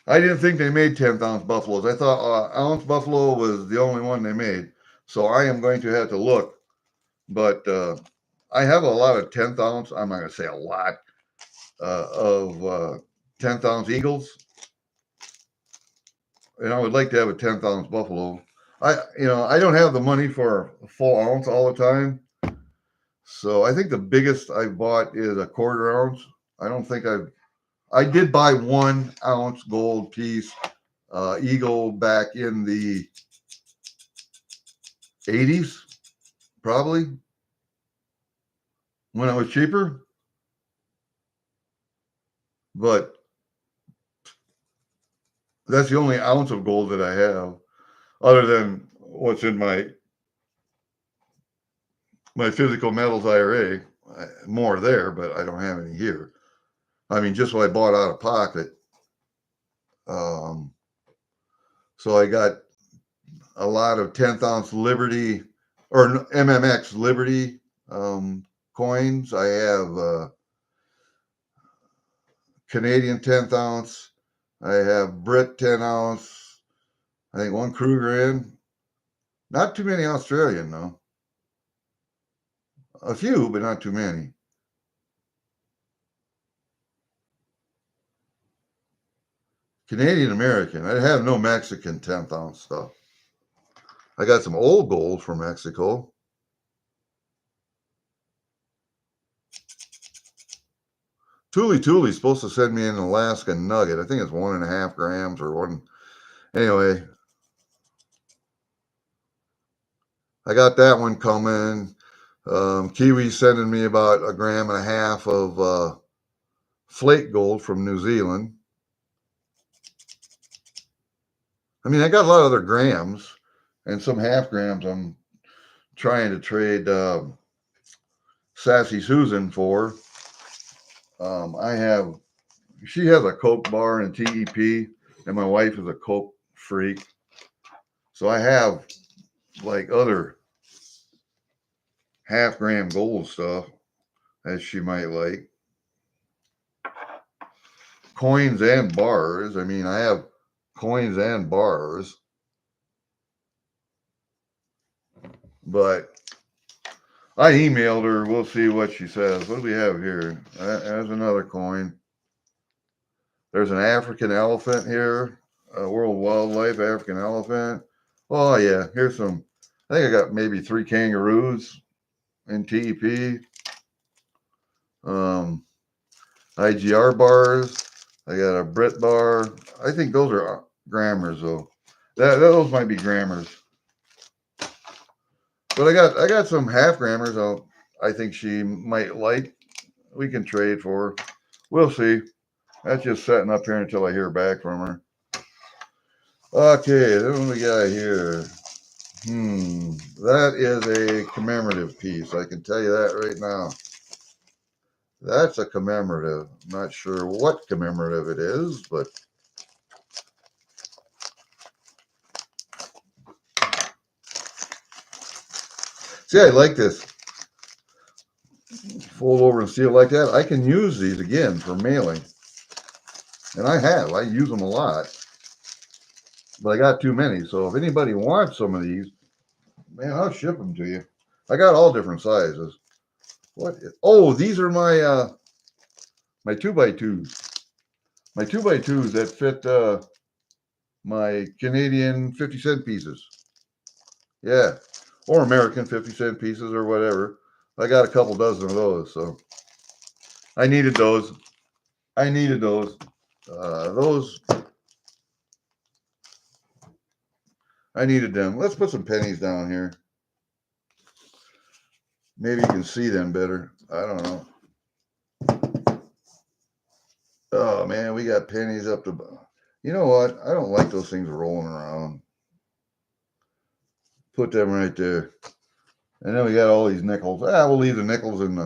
I didn't think they made 10th ounce buffaloes. I thought ounce buffalo was the only one they made. So I am going to have to look. But I have a lot of 10th ounce. I'm not going to say a lot of 10th ounce eagles, and I would like to have a 10th ounce buffalo. I don't have the money for a full ounce all the time. So I think the biggest I bought is a quarter ounce. I don't think I did buy 1 ounce gold piece eagle back in the 80s, probably when it was cheaper. But that's the only ounce of gold that I have, other than what's in my physical metals IRA. More there, but I don't have any here. I mean, just what I bought out of pocket. Um, so I got a lot of 10th ounce Liberty or MMX Liberty coins. I have Canadian 10th ounce. I have Brit 10 ounce. I think one Kruger in. Not too many Australian, though. A few, but not too many. Canadian American. I have no Mexican 10th ounce stuff. I got some old gold from Mexico. Tuli's supposed to send me an Alaska nugget. I think it's 1.5 grams or one. Anyway, I got that one coming. Kiwi's sending me about 1.5 grams of flake gold from New Zealand. I mean, I got a lot of other grams and some half grams I'm trying to trade Sassy Susan for. She has a Coke bar and TEP, and my wife is a Coke freak. So I have like other half gram gold stuff as she might like. Coins and bars. I mean, I have coins and bars. But I emailed her. We'll see what she says. What do we have here? There's another coin. There's an African elephant here. World Wildlife African elephant. Oh, yeah. Here's some. I think I got maybe 3 kangaroos in TEP. IGR bars. I got a Brit bar. I think those are grammars, though. Those might be grammars. But I got some half grammars I think she might like. We can trade for her. We'll see. That's just setting up here until I hear back from her. Okay, then what we got here? That is a commemorative piece. I can tell you that right now. That's a commemorative. I'm not sure what commemorative it is, but see, I like this. Fold over and seal like that. I can use these again for mailing. And I have. I use them a lot. But I got too many. So if anybody wants some of these, man, I'll ship them to you. I got all different sizes. Oh, these are my 2x2s. My 2x2s that fit my Canadian 50-cent pieces. Yeah. Or American 50-cent pieces or whatever. I got a couple dozen of those, so I needed those. Those I needed them. Let's put some pennies down here. Maybe you can see them better. I don't know. Oh man, we got pennies up to. You know what? I don't like those things rolling around. Put them right there. And then we got all these nickels. We'll leave the nickels and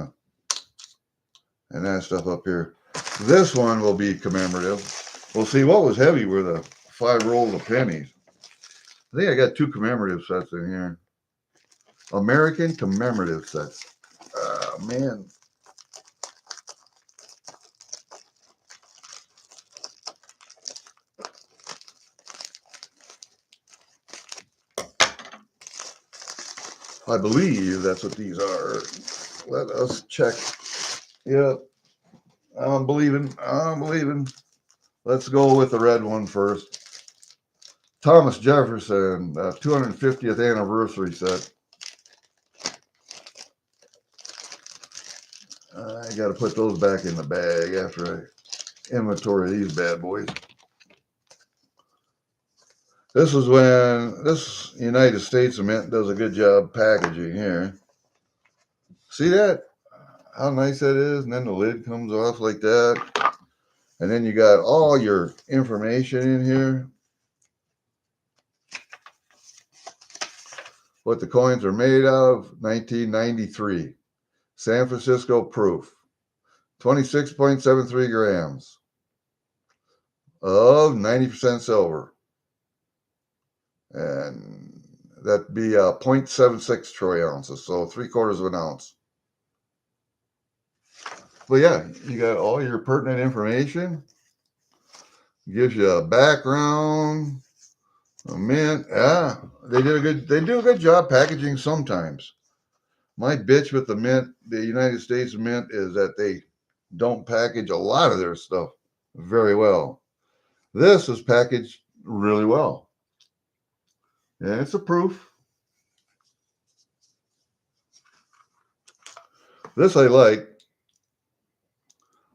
that stuff up here. This one will be commemorative. We'll see what was heavy were the 5 rolls of pennies. I think I got 2 commemorative sets in here. American commemorative sets. Man. I believe that's what these are. Let us check. Yep. I'm believing. I'm believing. Let's go with the red one first. Thomas Jefferson, 250th anniversary set. I got to put those back in the bag after I inventory these bad boys. This is when this United States Mint does a good job packaging here. See that? How nice that is? And then the lid comes off like that. And then you got all your information in here. What the coins are made of, 1993. San Francisco proof. 26.73 grams of 90% silver. And that'd be 0.76 troy ounces, so 3/4 of an ounce. But yeah, you got all your pertinent information. Gives you a background, a mint. Yeah, they do a good job packaging sometimes. My bitch with the mint, the United States Mint, is that they don't package a lot of their stuff very well. This is packaged really well. And it's a proof. This I like.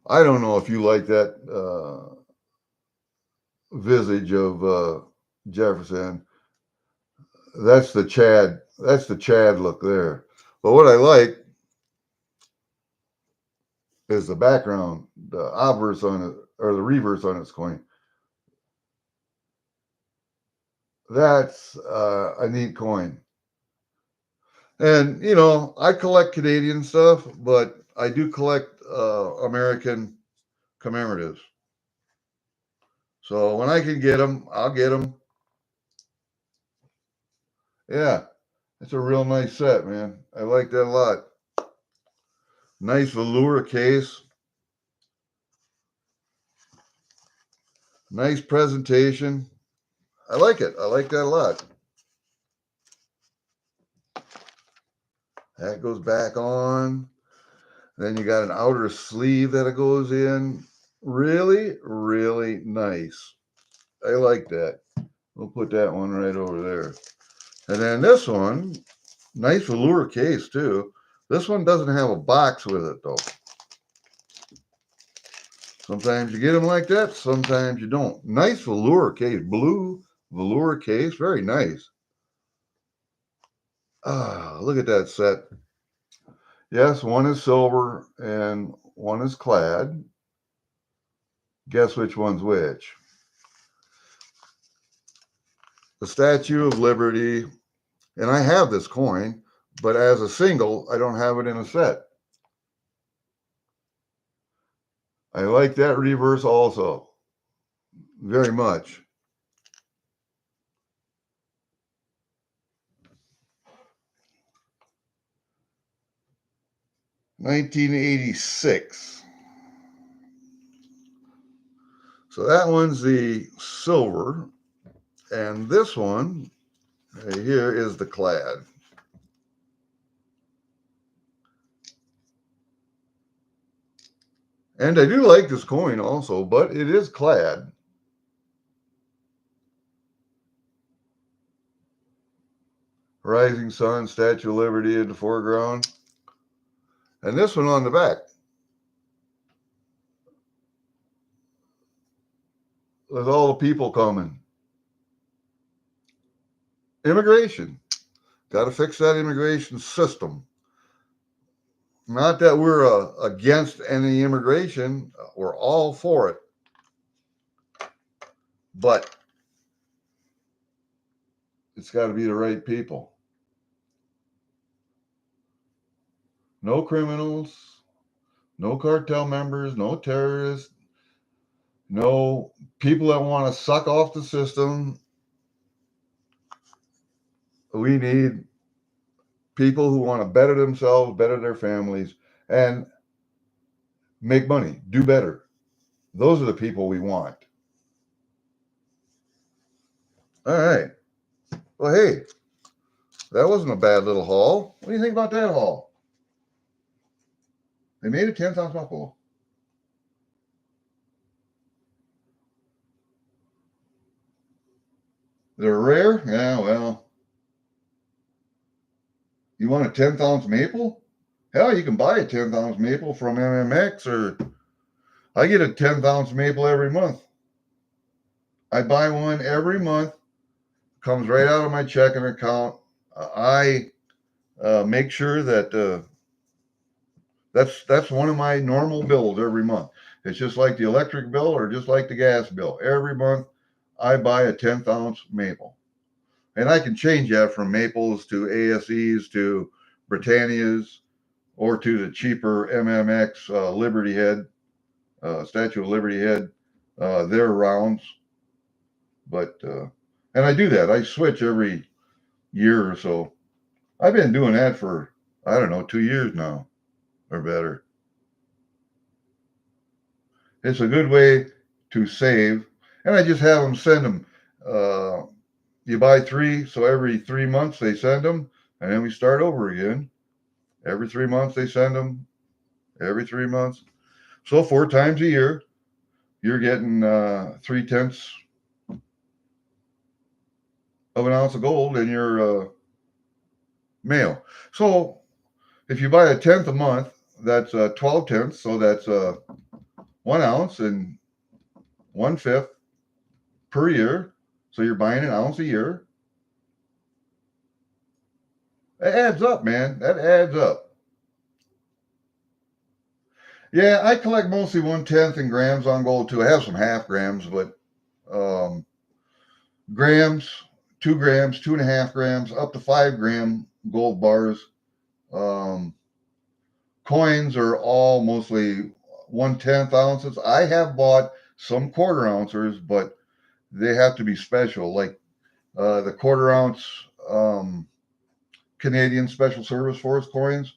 I don't know if you like that visage of Jefferson. That's the Chad. That's the Chad look there. But what I like is the background, the obverse on it, or the reverse on its coin. That's a neat coin. And, you know, I collect Canadian stuff, but I do collect American commemoratives. So when I can get them, I'll get them. Yeah, it's a real nice set, man. I like that a lot. Nice velour case. Nice presentation. I like it. I like that a lot. That goes back on. Then you got an outer sleeve that it goes in. Really, really nice. I like that. We'll put that one right over there. And then this one, nice velour case too. This one doesn't have a box with it though. Sometimes you get them like that, sometimes you don't. Nice velour case, blue velour case, very nice. Ah, look at that set. Yes, one is silver and one is clad. Guess which one's which? The Statue of Liberty, and I have this coin, but as a single, I don't have it in a set. I like that reverse also very much. $1986. So that one's the silver, and this one right here is the clad. And I do like this coin also, but it is clad. Rising Sun, Statue of Liberty in the foreground. And this one on the back. With all the people coming. Immigration. Got to fix that immigration system. Not that we're against any immigration. We're all for it. But it's got to be the right people. No criminals, no cartel members, no terrorists, no people that want to suck off the system. We need people who want to better themselves, better their families, and make money, do better. Those are the people we want. All right. Well, hey, That wasn't a bad little haul. What do you think about that haul? They made a 10th ounce buffalo. They're rare? Yeah, well, you want a 10th ounce maple? Hell, you can buy a 10th ounce maple from MMX, or I get a 10th ounce maple every month. I buy one every month, comes right out of my checking account. I make sure that that's one of my normal bills every month. It's just like the electric bill or just like the gas bill. Every month, I buy a 10th ounce maple. And I can change that from maples to ASEs to Britannias or to the cheaper MMX Liberty Head, Statue of Liberty Head, their rounds. But, and I do that. I switch every year or so. I've been doing that for, I don't know, 2 years now or better. It's a good way to save. And I just have them send them. You buy three, so every 3 months they send them, and then we start over again. Every 3 months they send them. Every 3 months. So 4 times a year, you're getting 3/10 of an ounce of gold in your mail. So if you buy a tenth a month, that's 12 tenths. So that's 1 ounce and 1/5 per year. So you're buying an ounce a year. That adds up, man. That adds up. Yeah, I collect mostly 1/10 in grams on gold too. I have some half grams, but um, grams, 2 grams, 2.5 grams, up to 5 gram gold bars. Um, Coins are all mostly 1/10 ounces. I have bought some quarter ounces, but they have to be special, like the quarter ounce Canadian Special Service Force coins.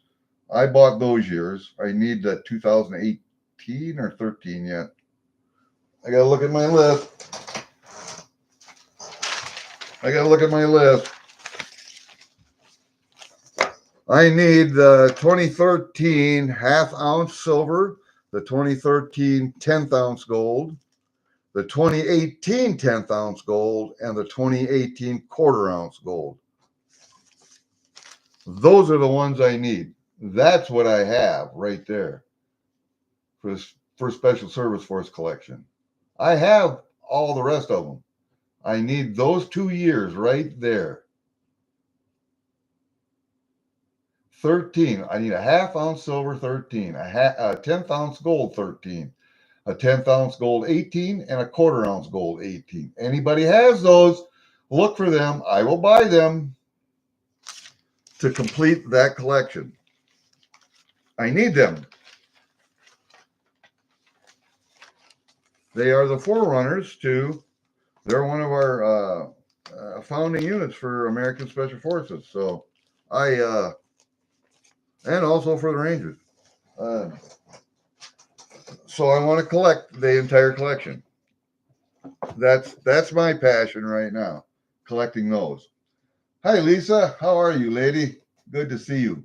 I bought those years. I need the 2018 or 13 yet. I gotta look at my list. I gotta look at my list. I need the 2013 half ounce silver, the 2013 10th ounce gold, the 2018 10th ounce gold, and the 2018 quarter ounce gold. Those are the ones I need. That's what I have right there for Special Service Force collection. I have all the rest of them. I need those 2 years right there. 13. I need a half ounce silver 13, a 10th ounce gold 13, a 10th ounce gold 18, and a quarter ounce gold 18. Anybody has those, look for them. I will buy them to complete that collection. I need them. They are the forerunners to, they're one of our founding units for American Special Forces. So and also for the Rangers. So I want to collect the entire collection. That's my passion right now, collecting those. Hi, Lisa. How are you, lady? Good to see you.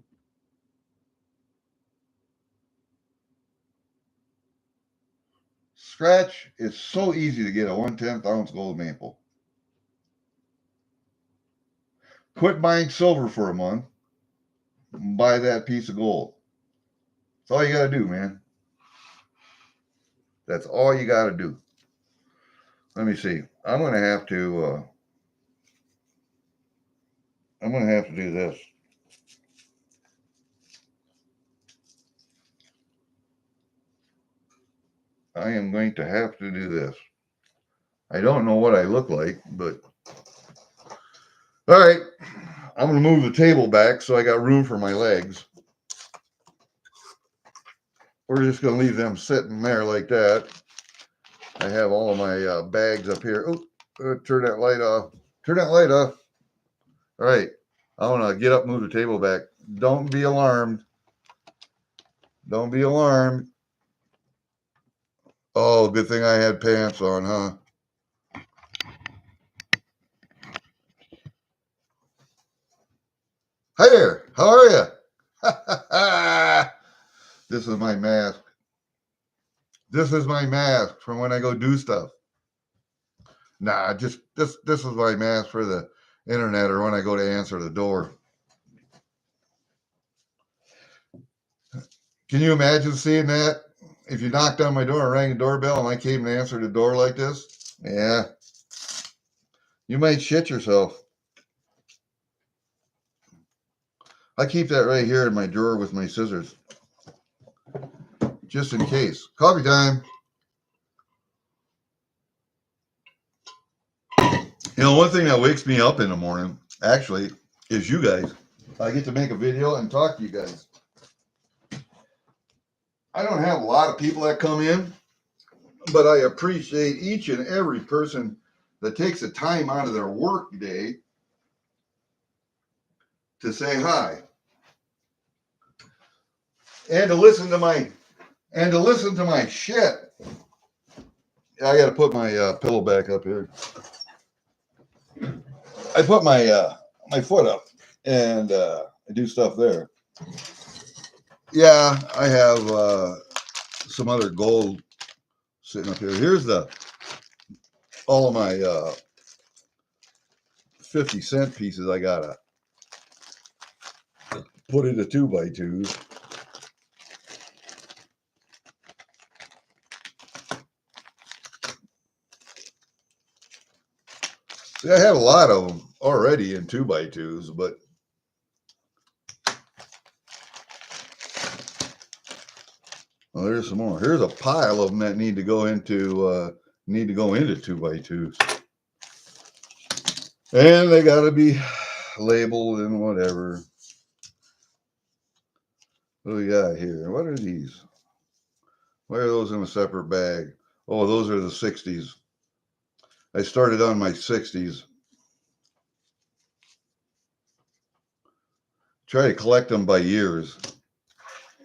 Scratch is so easy to get a 1/10 ounce gold maple. Quit buying silver for a month. Buy that piece of gold. That's all you got to do, man. That's all you got to do. Let me see. I'm gonna have to do this. I am going to have to do this. I don't know what I look like, but all right. I'm gonna move the table back so I got room for my legs. We're just gonna leave them sitting there like that. I have all of my bags up here. Oh, turn that light off. Turn that light off. All right. I want to get up, move the table back. Don't be alarmed. Don't be alarmed. Oh, good thing I had pants on, huh? Hi there. How are you? This is my mask. This is my mask from when I go do stuff. Nah, just this is my mask for the internet or when I go to answer the door. Can you imagine seeing that? If you knocked on my door and rang the doorbell and I came and answered the door like this? Yeah. You might shit yourself. I keep that right here in my drawer with my scissors. Just in case. Coffee time. You know, one thing that wakes me up in the morning, actually, is you guys. I get to make a video and talk to you guys. I don't have a lot of people that come in, but I appreciate each and every person that takes the time out of their work day to say hi and to listen to my shit. I got to put my pillow back up here. I put my foot up and I do stuff there. Yeah, I have some other gold sitting up here. Here's all of my 50-cent pieces I gotta put into 2x2s. See, I have a lot of them already in 2x2s, but well, there's some more. Here's a pile of them that need to go into 2x2s, and they got to be labeled and whatever. What do we got here? What are these? Why are those in a separate bag? Oh, those are the 60s. I started on my 60s. Try to collect them by years.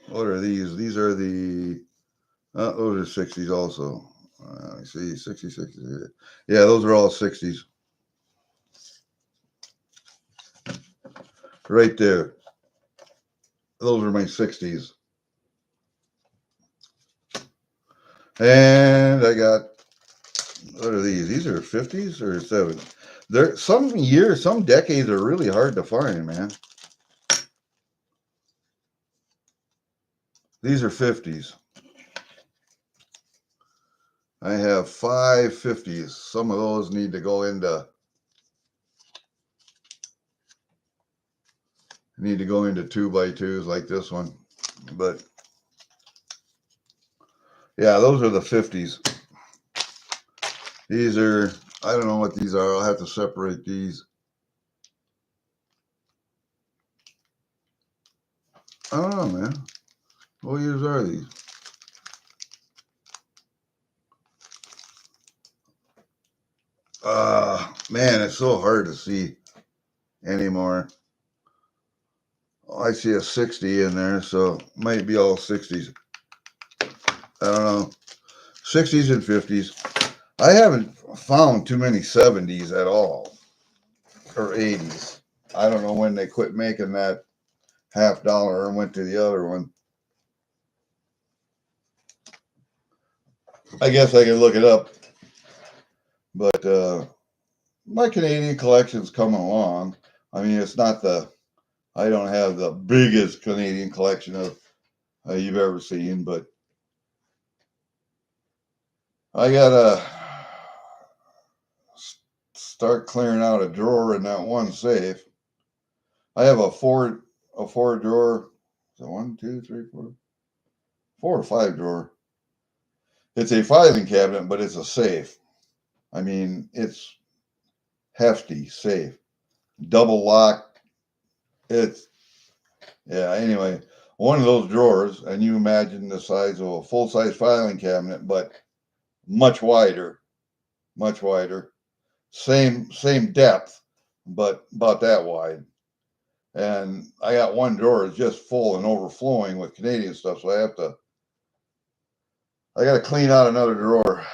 What are these? These are the, those are 60s also. I see, 60, 60. Yeah, those are all 60s. Right there. Those are my 60s. And I got, what are these? These are 50s or 70s. There, some years, some decades are really hard to find, man. These are 50s. I have 5 50s. Some of those need to go into 2x2s like this one. But yeah, those are the 50s. These are, I don't know what these are. I'll have to separate these. I don't know, man. What years are these? Man, it's so hard to see anymore. Oh, I see a 60 in there, so might be all 60s. I don't know. 60s and 50s. I haven't found too many 70s at all, or 80s. I don't know when they quit making that $50 and went to the other one. I guess I can look it up. But my Canadian collection's coming along. I mean, it's not I don't have the biggest Canadian collection of you've ever seen, but I gotta start clearing out a drawer in that one safe. I have a four drawer. Is it 1, 2, 3, 4? 4 or 5 drawer. It's a filing cabinet, but it's a safe. I mean, it's hefty safe, double lock. It's yeah. Anyway, one of those drawers, and you imagine the size of a full size filing cabinet, but much wider, much wider. Same depth, but about that wide. And I got one drawer is just full and overflowing with Canadian stuff, so I got to clean out another drawer.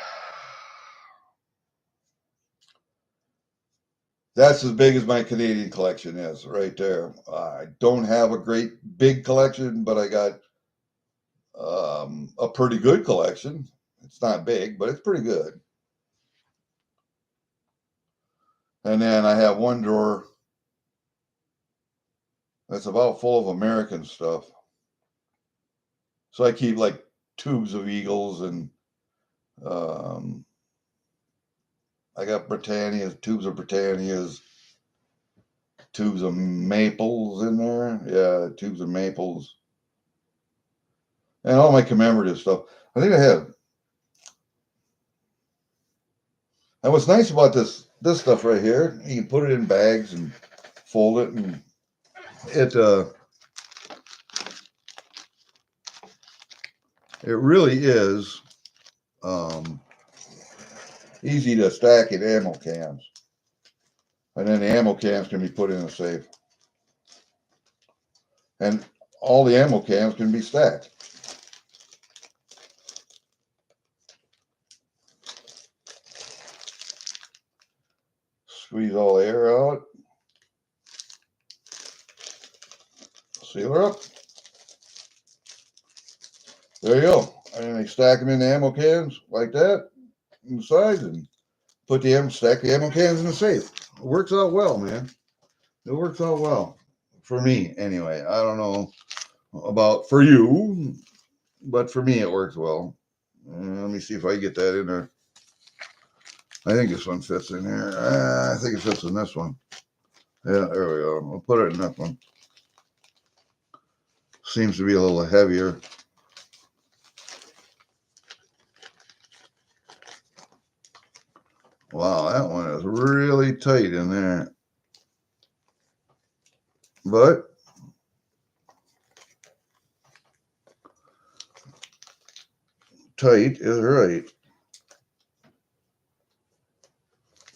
That's as big as my Canadian collection is right there. I don't have a great big collection, but I got a pretty good collection. It's not big, but it's pretty good. And then I have one drawer that's about full of American stuff. So I keep like tubes of Eagles and um, I got Britannias, tubes of Britannias, tubes of Maples in there. Yeah, tubes of Maples. And all my commemorative stuff. I think I have. And what's nice about this stuff right here, you can put it in bags and fold it, and it really is um, easy to stack in ammo cans. And then the ammo cans can be put in a safe. And all the ammo cans can be stacked. Squeeze all the air out. Seal her up. There you go. And then they stack them in the ammo cans like that in the sides, and stack the ammo cans in the safe. It works out well, man. It works out well for me, anyway. I don't know about for you, but for me, it works well. Let me see if I get that in there. I think this one fits in here. I think it fits in this one. Yeah, there we go. We'll put it in that one. Seems to be a little heavier. Wow, that one is really tight in there. But tight is right.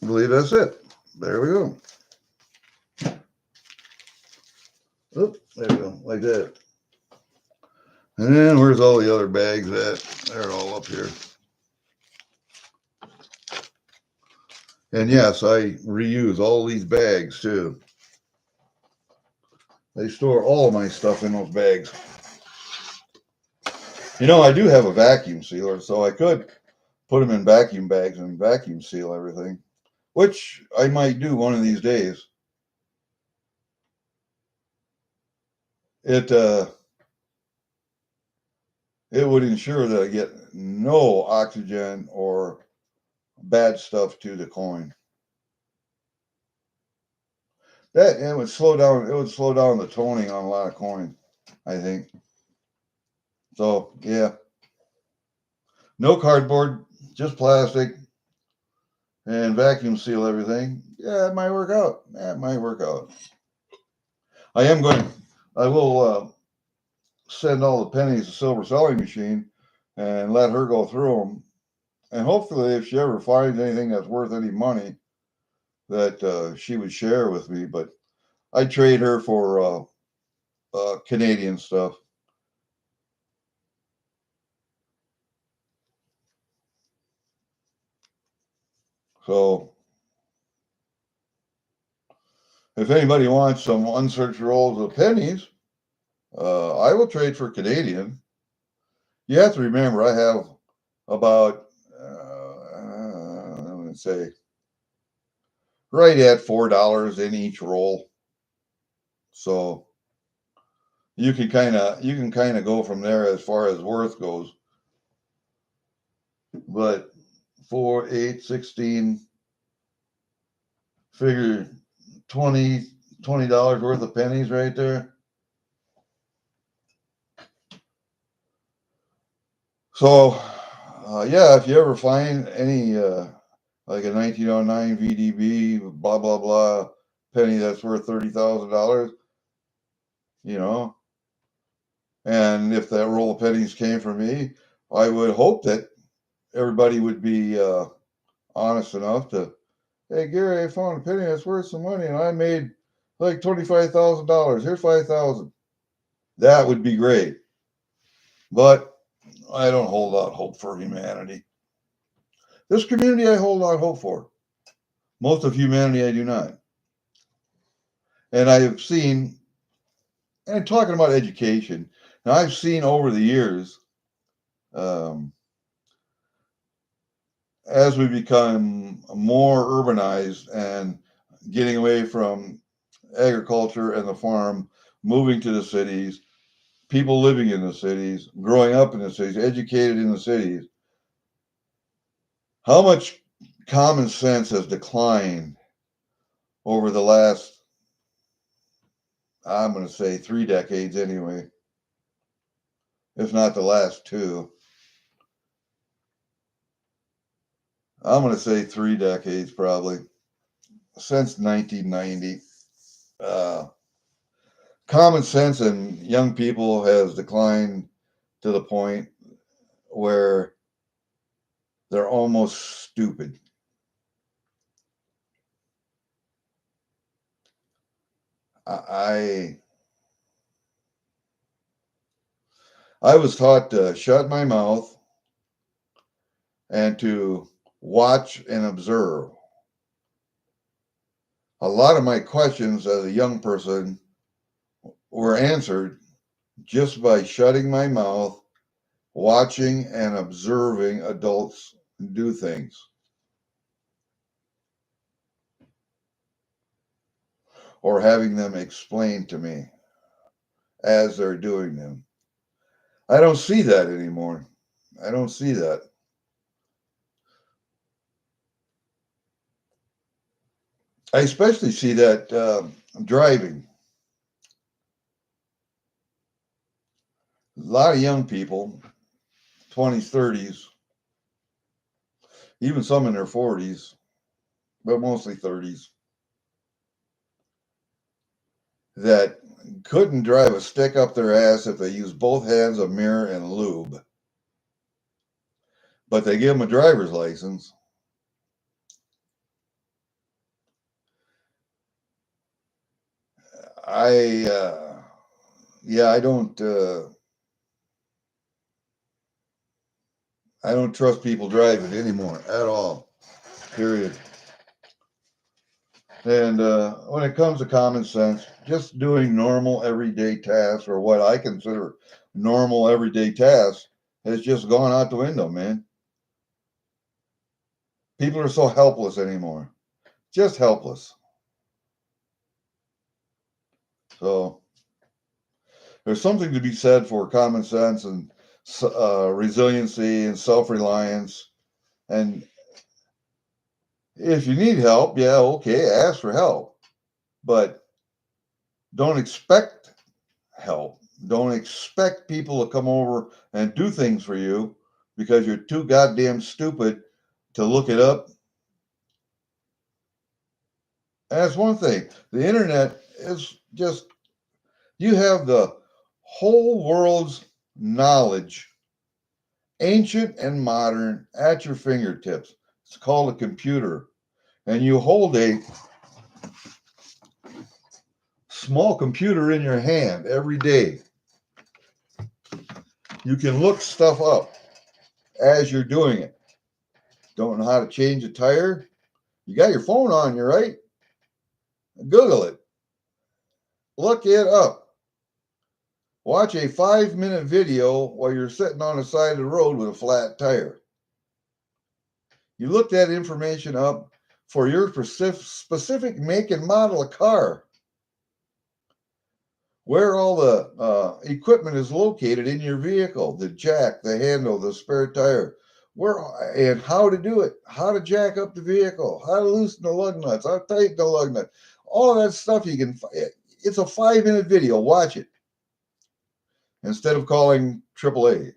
I believe that's it. There we go. Oop, there we go, like that. And then where's all the other bags at? They're all up here. And yes, I reuse all these bags too. They store all of my stuff in those bags. You know, I do have a vacuum sealer, so I could put them in vacuum bags and vacuum seal everything, which I might do one of these days. It would ensure that I get no oxygen or bad stuff to the coin. That it would slow down. It would slow down the toning on a lot of coins, I think. So yeah, no cardboard, just plastic, and vacuum seal everything. Yeah, it might work out. That might work out. I am going. I will send all the pennies to Silver Selling Machine and let her go through them. And hopefully, if she ever finds anything that's worth any money, that she would share with me. But I trade her for Canadian stuff. So if anybody wants some unsearched rolls of pennies, I will trade for Canadian. You have to remember, I have about, I'm going to say, right at $4 in each roll. So you can kind of go from there as far as worth goes. But 4, 8, 16, figure $20 worth of pennies right there. So yeah, if you ever find any like a 1909 VDB, blah blah blah penny that's worth $30,000, you know, and if that roll of pennies came from me, I would hope that everybody would be honest enough to, hey Gary, I found a penny that's worth some money, and I made like $25,000. Here's 5,000. That would be great, but I don't hold out hope for humanity. This community I hold out hope for. Most of humanity I do not. And I have seen, and talking about education, now I've seen over the years, um, as we become more urbanized and getting away from agriculture and the farm, moving to the cities, people living in the cities, growing up in the cities, educated in the cities, how much common sense has declined over the last, I'm going to say 3 decades anyway, if not the last two. I'm going to say 3 decades probably, since 1990. Uh, Common sense in young people has declined to the point where they're almost stupid. I I was taught to shut my mouth and to watch and observe. A lot of my questions as a young person were answered just by shutting my mouth, watching and observing adults do things, or having them explained to me as they're doing them. I don't see that anymore. I don't see that. I especially see that driving. A lot of young people, 20s, 30s, even some in their 40s, but mostly 30s, that couldn't drive a stick up their ass if they used both hands, a mirror, and lube. But they give them a driver's license. I, yeah, I don't trust people driving anymore at all. Period. And when it comes to common sense, just doing normal everyday tasks, or what I consider normal everyday tasks, has just gone out the window, man. People are so helpless anymore. Just helpless. So there's something to be said for common sense and resiliency and self-reliance. And if you need help, yeah, okay, ask for help. But don't expect help. Don't expect people to come over and do things for you because you're too goddamn stupid to look it up. And that's one thing. The internet is just, you have the whole world's knowledge, ancient and modern, at your fingertips. It's called a computer. And you hold a small computer in your hand every day. You can look stuff up as you're doing it. Don't know how to change a tire? You got your phone on you, right? Google it. Look it up. Watch a 5-minute video while you're sitting on the side of the road with a flat tire. You look that information up for your specific make and model of car, where all the equipment is located in your vehicle, the jack, the handle, the spare tire, where and how to do it, how to jack up the vehicle, how to loosen the lug nuts, how to tighten the lug nut, all of that stuff you can. It's a 5-minute video. Watch it instead of calling AAA.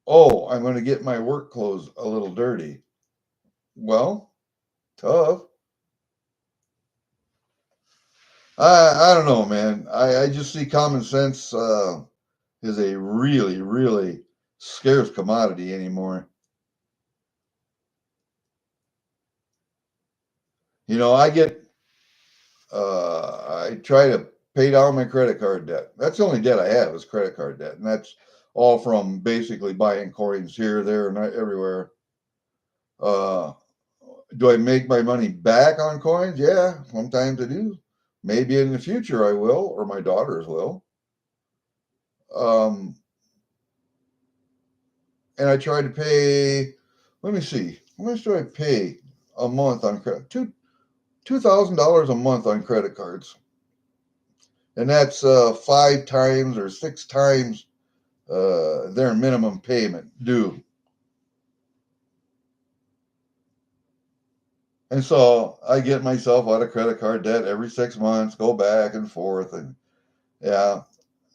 Oh, I'm going to get my work clothes a little dirty. Well, tough. I don't know, man. I just see common sense is a really, really scarce commodity anymore. You know, I try to pay down my credit card debt. That's the only debt I have is credit card debt. And that's all from basically buying coins here, there, and everywhere. Uh, Do I make my money back on coins? Yeah, sometimes I do. Maybe in the future I will, or my daughters will. Um, and I try to pay. Let me see. How much do I pay a month on credit? $2,000 a month on credit cards, and that's 5 times or 6 times their minimum payment due. And so I get myself out of credit card debt every 6 months, go back and forth, and yeah,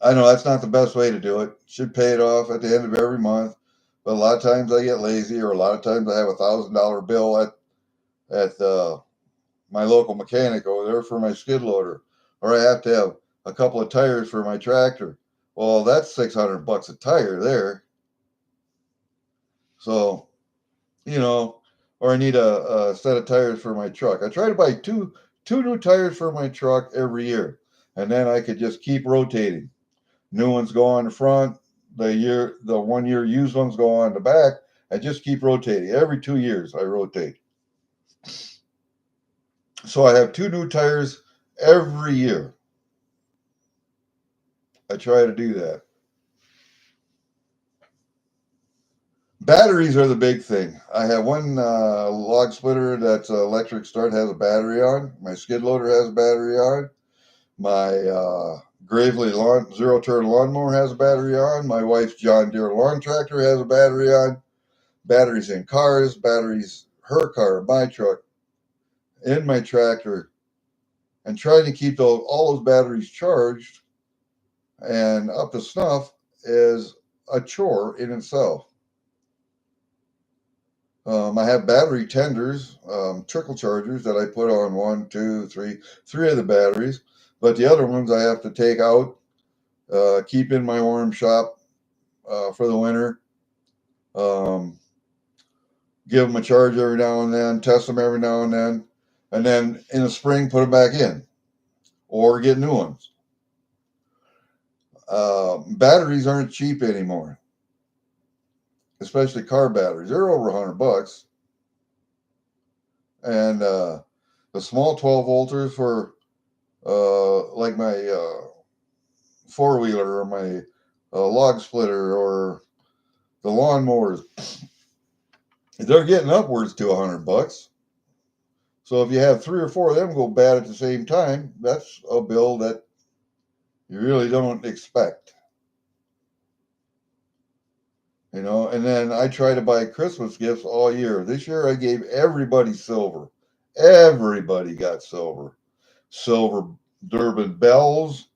I know that's not the best way to do it. Should pay it off at the end of every month, but a lot of times I get lazy, or a lot of times I have $1,000 bill at my local mechanic over there for my skid loader, or I have to have a couple of tires for my tractor. Well, that's $600 a tire there. So, you know, or I need a set of tires for my truck. I try to buy two new tires for my truck every year, and then I could just keep rotating. New ones go on the front, the 1 year used ones go on the back. I just keep rotating. Every 2 years I rotate. So I have two new tires every year. I try to do that. Batteries are the big thing. I have one log splitter that's electric start, has a battery on. My skid loader has a battery on. My Gravely zero turn lawnmower has a battery on. My wife's John Deere lawn tractor has a battery on. Batteries in cars, batteries, her car, my truck, in my tractor, and trying to keep all those batteries charged and up to snuff is a chore in itself. I have battery tenders, trickle chargers that I put on one, two, three of the batteries, but the other ones I have to take out, keep in my warm shop for the winter, um, give them a charge every now and then, test them every now and then in the spring put them back in or get new ones. Batteries aren't cheap anymore, especially car batteries. They're over $100, and the small 12 volters for like my four wheeler or my log splitter or the lawnmowers, they're getting upwards to $100. So if you have three or four of them go bad at the same time, that's a bill that you really don't expect. And then I try to buy Christmas gifts all year. This year I gave everybody silver. Everybody got silver. Silver Durbin bells,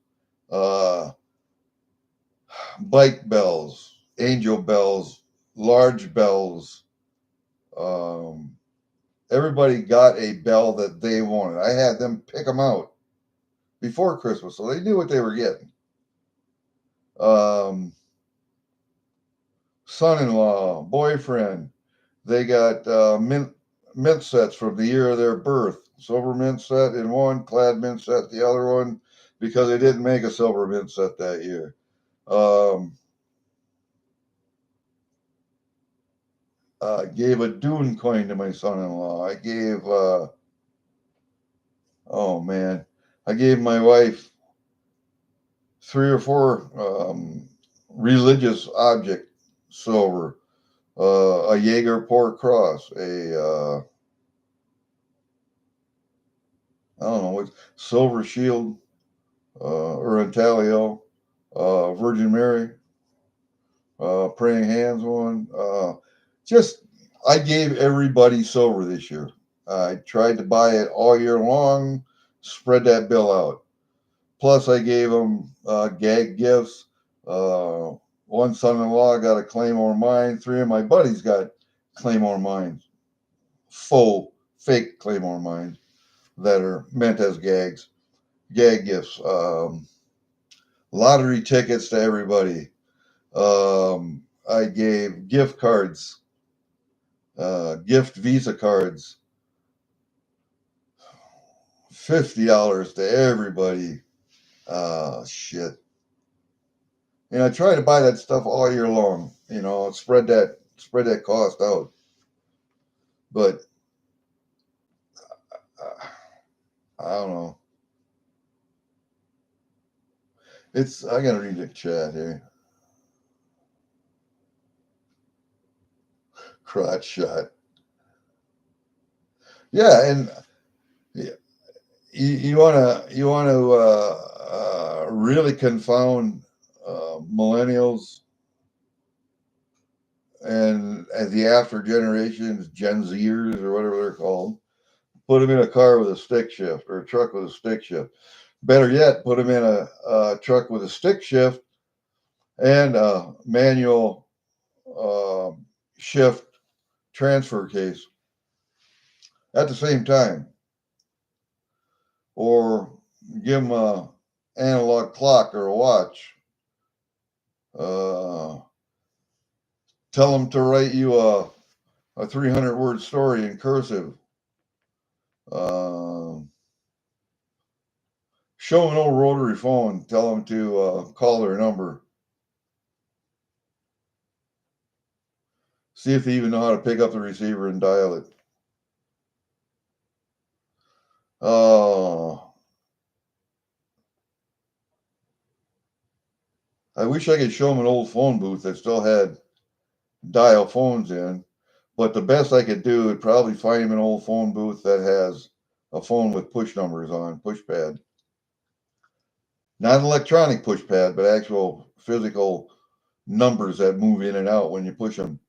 uh, bike bells, angel bells, large bells. Um, Everybody got a bell that they wanted. I had them pick them out before Christmas, so they knew what they were getting. Um, Son-in-law, boyfriend, they got mint sets from the year of their birth. Silver mint set in one, clad mint set the other one, because they didn't make a silver mint set that year. Gave a Dune coin to my son-in-law. I gave, oh man, I gave my wife three or four religious object silver, a Jaeger Port Cross, I don't know what silver shield, or intaglio, Virgin Mary, praying hands one. Just I gave everybody silver this year. I tried to buy it all year long, spread that bill out. Plus, I gave them gag gifts. Uh, One son-in-law got a Claymore mine. Three of my buddies got Claymore mines, fake Claymore mines that are meant as gag gifts. Lottery tickets to everybody. I gave gift cards, gift Visa cards, $50 to everybody. Shit. And I try to buy that stuff all year long. Spread that cost out. But I don't know. I gotta read the chat here. Crotch shot. Yeah, and you want to really confound millennials and the after generations, Gen Zers or whatever they're called. Put them in a car with a stick shift or a truck with a stick shift. Better yet, put them in a truck with a stick shift and a manual uh, shift transfer case at the same time, or give them a analog clock or a watch. Uh, Tell them to write you a 300-word story in cursive. Uh, Show them an old rotary phone. Tell them to call their number. See if they even know how to pick up the receiver and dial it. I wish I could show them an old phone booth that still had dial phones in, but the best I could do would probably find them an old phone booth that has a phone with push numbers on, push pad. Not an electronic push pad, but actual physical numbers that move in and out when you push them.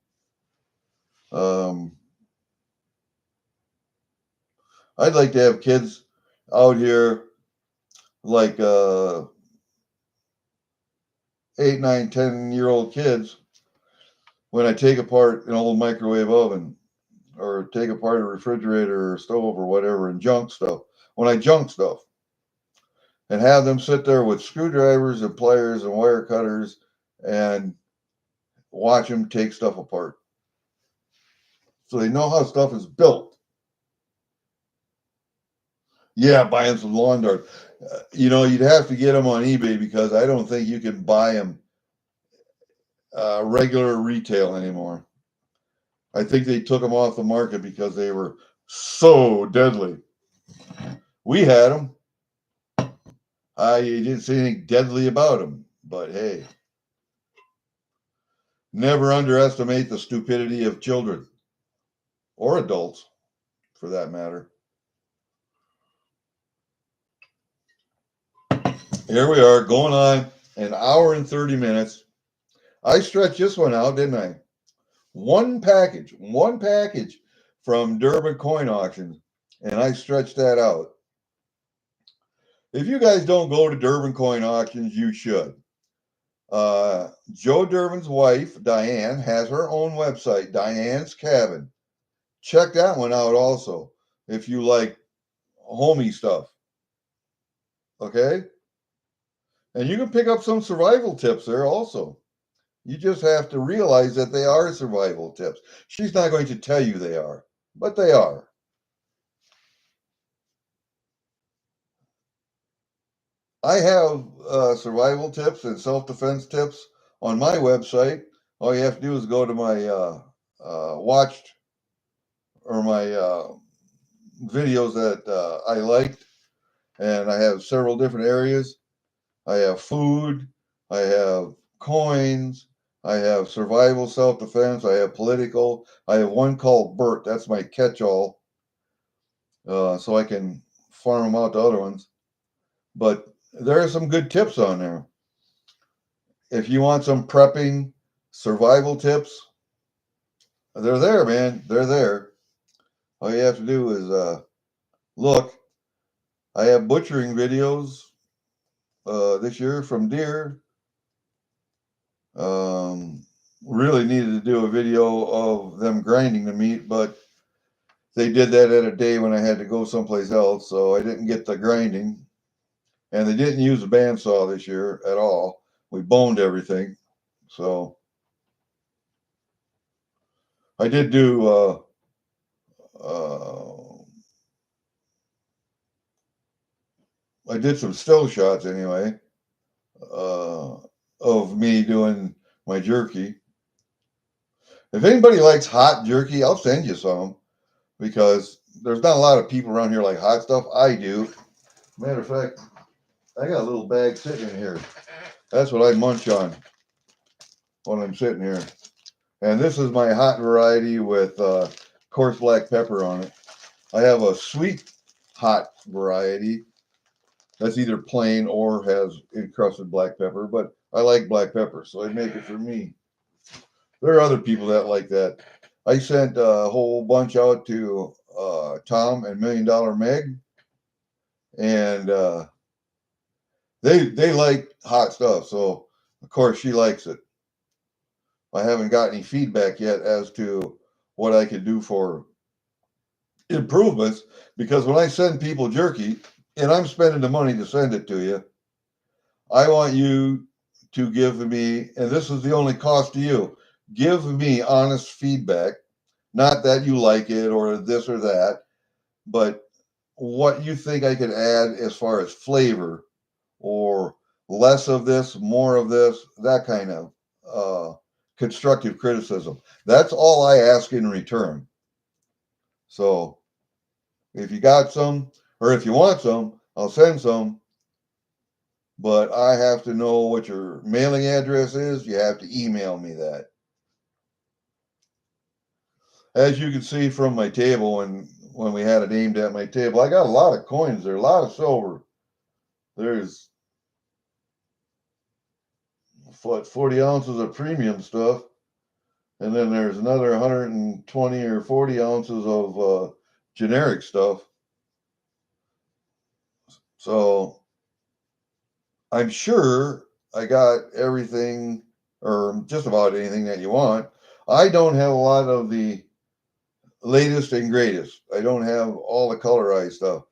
I'd like to have kids out here like 8, 9, 10-year-old kids when I take apart an old microwave oven or take apart a refrigerator or stove or whatever and junk stuff. When I junk stuff and have them sit there with screwdrivers and pliers and wire cutters and watch them take stuff apart. So they know how stuff is built. Yeah, buying some lawn darts. You'd have to get them on eBay because I don't think you can buy them regular retail anymore. I think they took them off the market because they were so deadly. We had them. I didn't see anything deadly about them, but hey, never underestimate the stupidity of children or adults, for that matter. Here we are, going on an hour and 30 minutes. I stretched this one out, didn't I? One package from Durbin Coin Auctions, and I stretched that out. If you guys don't go to Durbin Coin Auctions, you should. Joe Durbin's wife, Diane, has her own website, Diane's Cabin. Check that one out also if you like homey stuff. Okay? And you can pick up some survival tips there also. You just have to realize that they are survival tips. She's not going to tell you they are, but they are. I have survival tips and self-defense tips on my website. All you have to do is go to my watched or my videos that I liked, and I have several different areas. I have food, I have coins, I have survival, self-defense, I have political, I have one called Bert. That's my catch-all, so I can farm them out to other ones. But there are some good tips on there. If you want some prepping survival tips, they're there, man. They're there. All you have to do is look. I have butchering videos this year from deer. Really needed to do a video of them grinding the meat, but they did that at a day when I had to go someplace else, so I didn't get the grinding. And they didn't use a bandsaw this year at all. We boned everything. So I did do I did some still shots anyway of me doing my jerky. If anybody likes hot jerky, I'll send you some because there's not a lot of people around here like hot stuff. I do. Matter of fact, I got a little bag sitting in here. That's what I munch on when I'm sitting here. And this is my hot variety with coarse black pepper on it. I have a sweet hot variety that's either plain or has encrusted black pepper, but I like black pepper, so I make it for me. There are other people that like that. I sent a whole bunch out to Tom and Million Dollar Meg, and they like hot stuff, so of course she likes it. I haven't got any feedback yet as to what I could do for improvements, because when I send people jerky and I'm spending the money to send it to you, I want you to give me, and this is the only cost to you, give me honest feedback. Not that you like it or this or that, but what you think I could add as far as flavor, or less of this, more of this, that kind of constructive criticism. That's all I ask in return. So if you got some, or if you want some, I'll send some, but I have to know what your mailing address is. You have to email me that. As you can see from my table, when we had it aimed at my table, I got a lot of coins there, a lot of silver. There's 40 ounces of premium stuff, and then there's another 120 or 40 ounces of generic stuff. So I'm sure I got everything, or just about anything that you want. I don't have a lot of the latest and greatest. I don't have all the colorized stuff.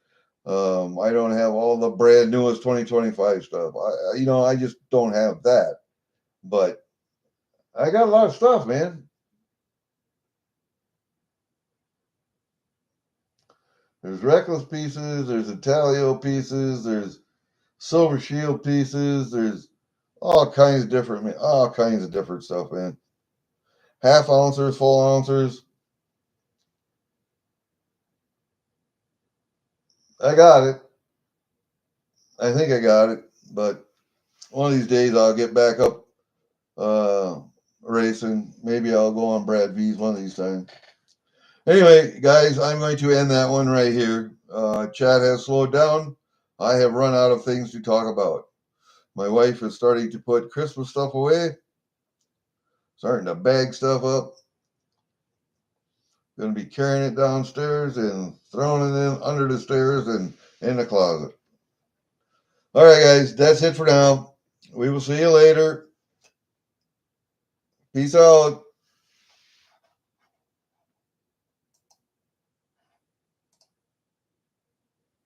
I don't have all the brand newest 2025 stuff. I just don't have that. But I got a lot of stuff, man. There's Reckless pieces, there's Italio pieces, there's Silver Shield pieces, there's all kinds of different stuff, man. Half ouncers, full ouncers. I got it. I think I got it. But one of these days I'll get back up racing. Maybe I'll go on Brad V's one of these times. Anyway, guys, I'm going to end that one right here. Chat has slowed down. I have run out of things to talk about. My wife is starting to put Christmas stuff away, starting to bag stuff up. Going to be carrying it downstairs and throwing it in under the stairs and in the closet. All right, guys, that's it for now. We will see you later. Peace out.